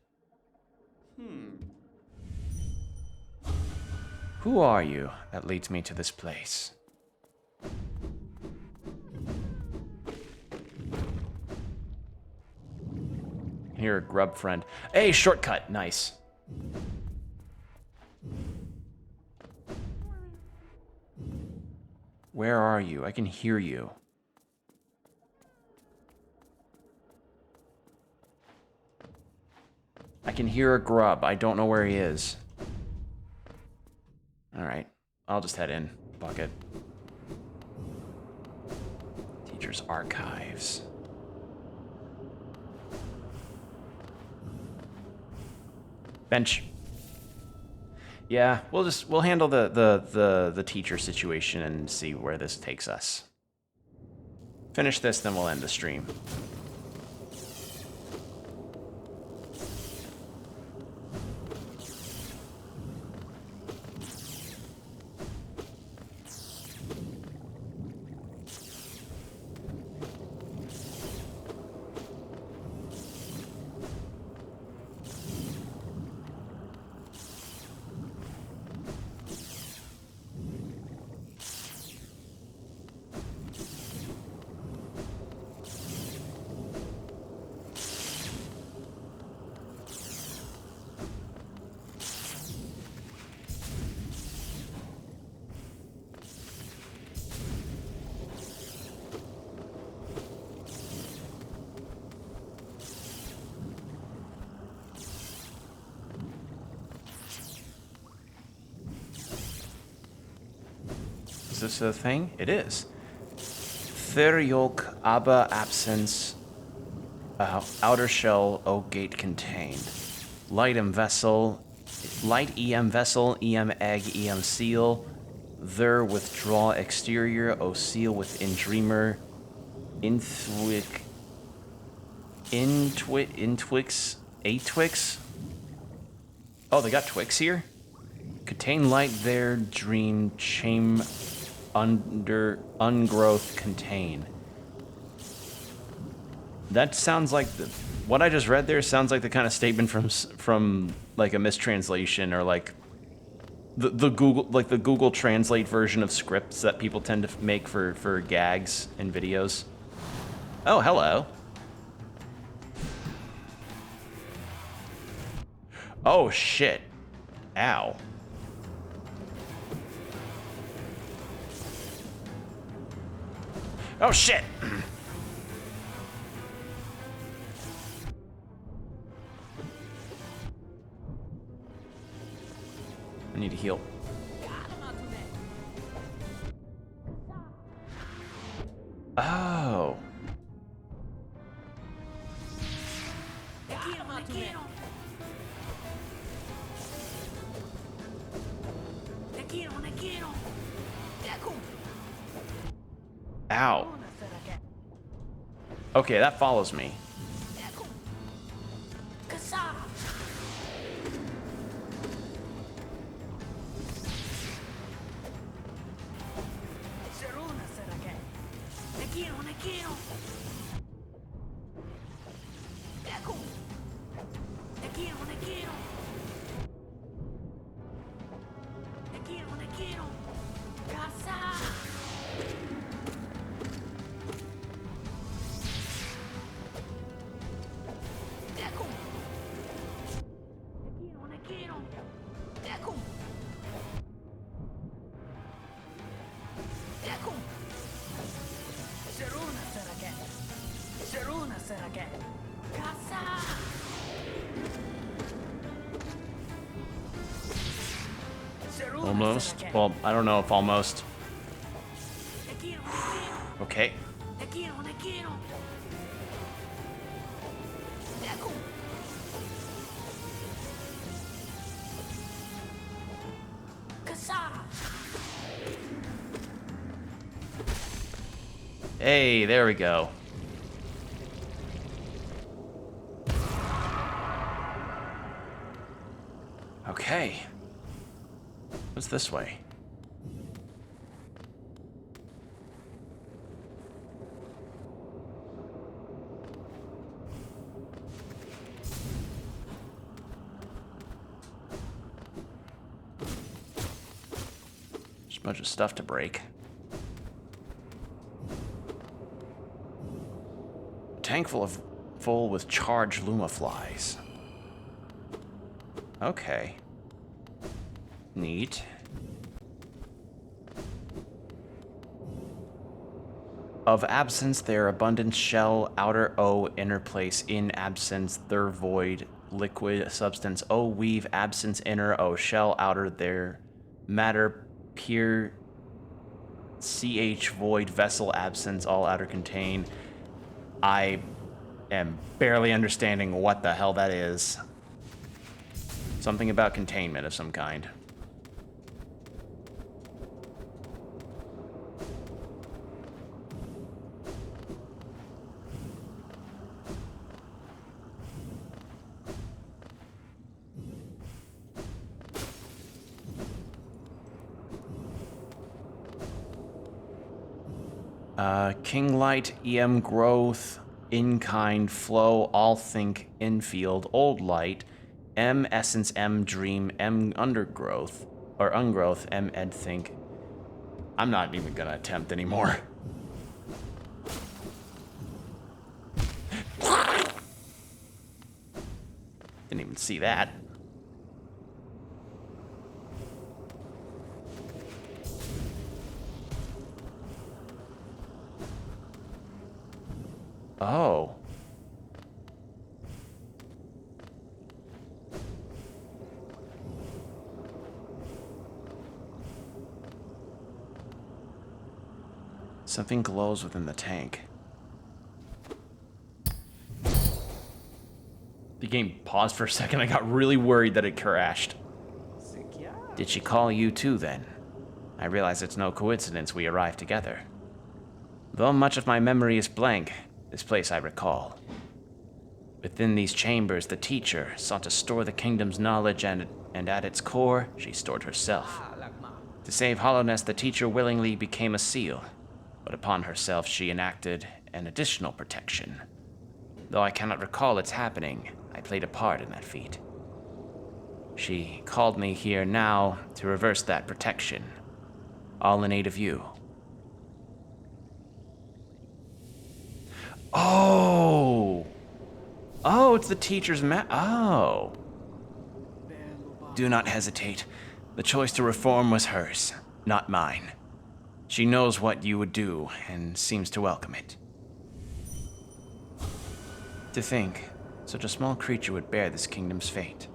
Who are you that leads me to this place? Here, a grub friend. Hey, shortcut. Nice. Where are you? I can hear you. I can hear a grub. I don't know where he is. Alright. I'll just head in. Bucket. Teacher's archives. Bench. Yeah, we'll handle the teacher situation and see where this takes us. Finish this, then we'll end the stream. Is this a thing? It is. Theriolk Abba Absence Outer Shell O Gate Contained. Light EM Vessel, EM Egg, EM Seal. There Withdraw Exterior, O Seal Within Dreamer. Intwix. Atwix? Oh, they got Twix here? Contain light there, dream, chame, under, ungrowth, contain. That sounds like what I just read there sounds like the kind of statement from like a mistranslation or like the Google Translate version of scripts that people tend to make for gags in videos. Oh, hello. Oh shit. Ow. Oh shit! I need to heal. Oh. Ow. Okay, that follows me. Almost. Well, I don't know if almost. Okay. Hey, there we go. Okay. What's this way? There's a bunch of stuff to break. Tank full with charged Luma flies. Okay. Neat. Of absence, their abundance shell, outer O, inner place, in absence, their void, liquid substance, O, weave, absence, inner O, shell, outer, their matter, pure, CH, void, vessel, absence, all outer contain. I am barely understanding what the hell that is. Something about containment of some kind. King Light, EM Growth, In-Kind, Flow, All Think, Infield, Old Light, M Essence, M Dream, M Undergrowth, or Ungrowth, M Ed Think. I'm not even gonna attempt anymore. Didn't even see that. Oh. Something glows within the tank. The game paused for a second. I got really worried that it crashed. Did she call you too, then? I realize it's no coincidence we arrived together. Though much of my memory is blank, this place I recall. Within these chambers, the teacher sought to store the kingdom's knowledge, and at its core, she stored herself. To save Hollowness, the teacher willingly became a seal, but upon herself she enacted an additional protection. Though I cannot recall its happening, I played a part in that feat. She called me here now to reverse that protection, all in aid of you. Oh! Oh, it's the teacher's Oh. Do not hesitate. The choice to reform was hers, not mine. She knows what you would do and seems to welcome it. To think, such a small creature would bear this kingdom's fate.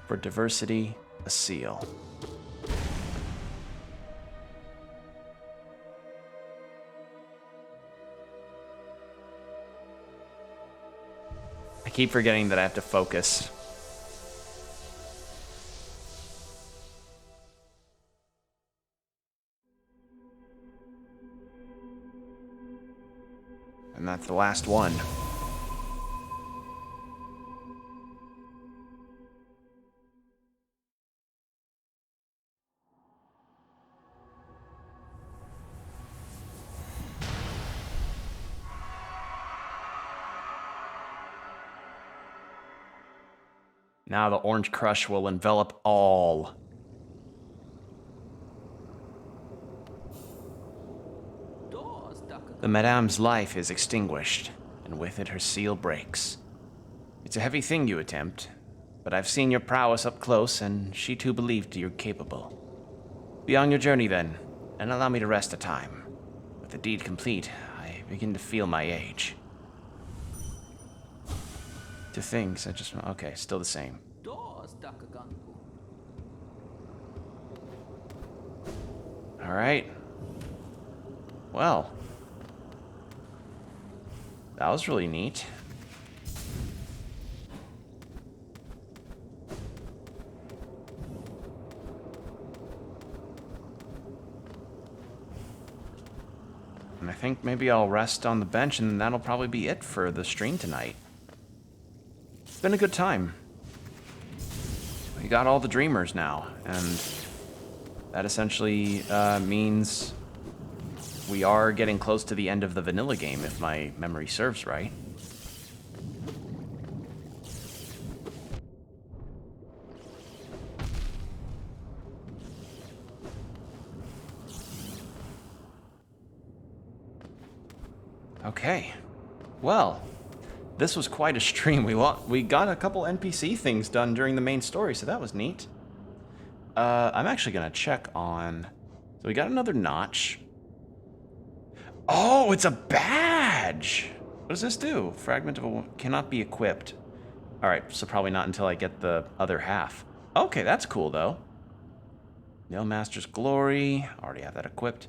For diversity, a seal. I keep forgetting that I have to focus. And that's the last one. Now the orange crush will envelop all. The Madame's life is extinguished, and with it her seal breaks. It's a heavy thing you attempt, but I've seen your prowess up close, and she too believed you're capable. Be on your journey then, and allow me to rest a time. With the deed complete, I begin to feel my age. To things, okay, still the same. Alright. Well. That was really neat. And I think maybe I'll rest on the bench and that'll probably be it for the stream tonight. It's been a good time. We got all the dreamers now, and that essentially means we are getting close to the end of the vanilla game, if my memory serves right. Okay. Well, this was quite a stream. We got a couple NPC things done during the main story, so that was neat. I'm actually gonna check on... So we got another notch. Oh, it's a badge! What does this do? Fragment of a... cannot be equipped. Alright, so probably not until I get the other half. Okay, that's cool, though. No Master's Glory. Already have that equipped.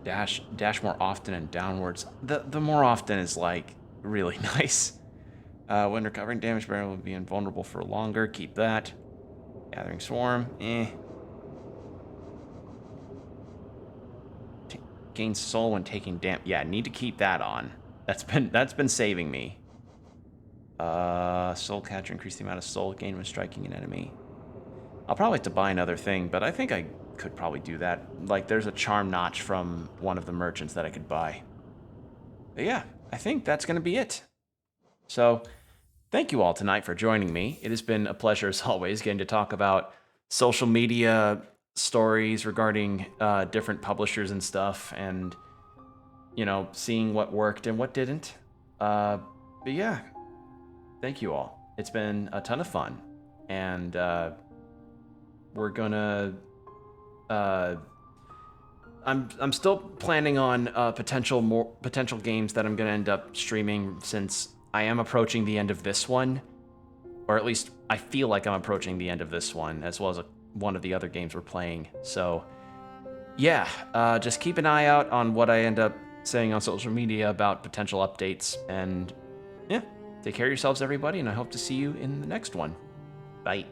Dash more often and downwards. The more often is, like, really nice. When recovering damage barrier will be invulnerable for longer. Keep that. Gathering Swarm. Gain soul when taking damage. Yeah, need to keep that on. That's been saving me. Soul Catcher. Increase the amount of soul gained when striking an enemy. I'll probably have to buy another thing, but I think I could probably do that. Like, there's a charm notch from one of the merchants that I could buy. But yeah, I think that's going to be it. So, thank you all tonight for joining me. It has been a pleasure, as always, getting to talk about social media stories regarding different publishers and stuff, and, you know, seeing what worked and what didn't. But yeah, thank you all. It's been a ton of fun, and we're gonna... I'm still planning on potential games that I'm gonna end up streaming, since I am approaching the end of this one, or at least I feel like I'm approaching the end of this one, as well as one of the other games we're playing. So yeah, just keep an eye out on what I end up saying on social media about potential updates, and yeah, take care of yourselves, everybody, and I hope to see you in the next one. Bye.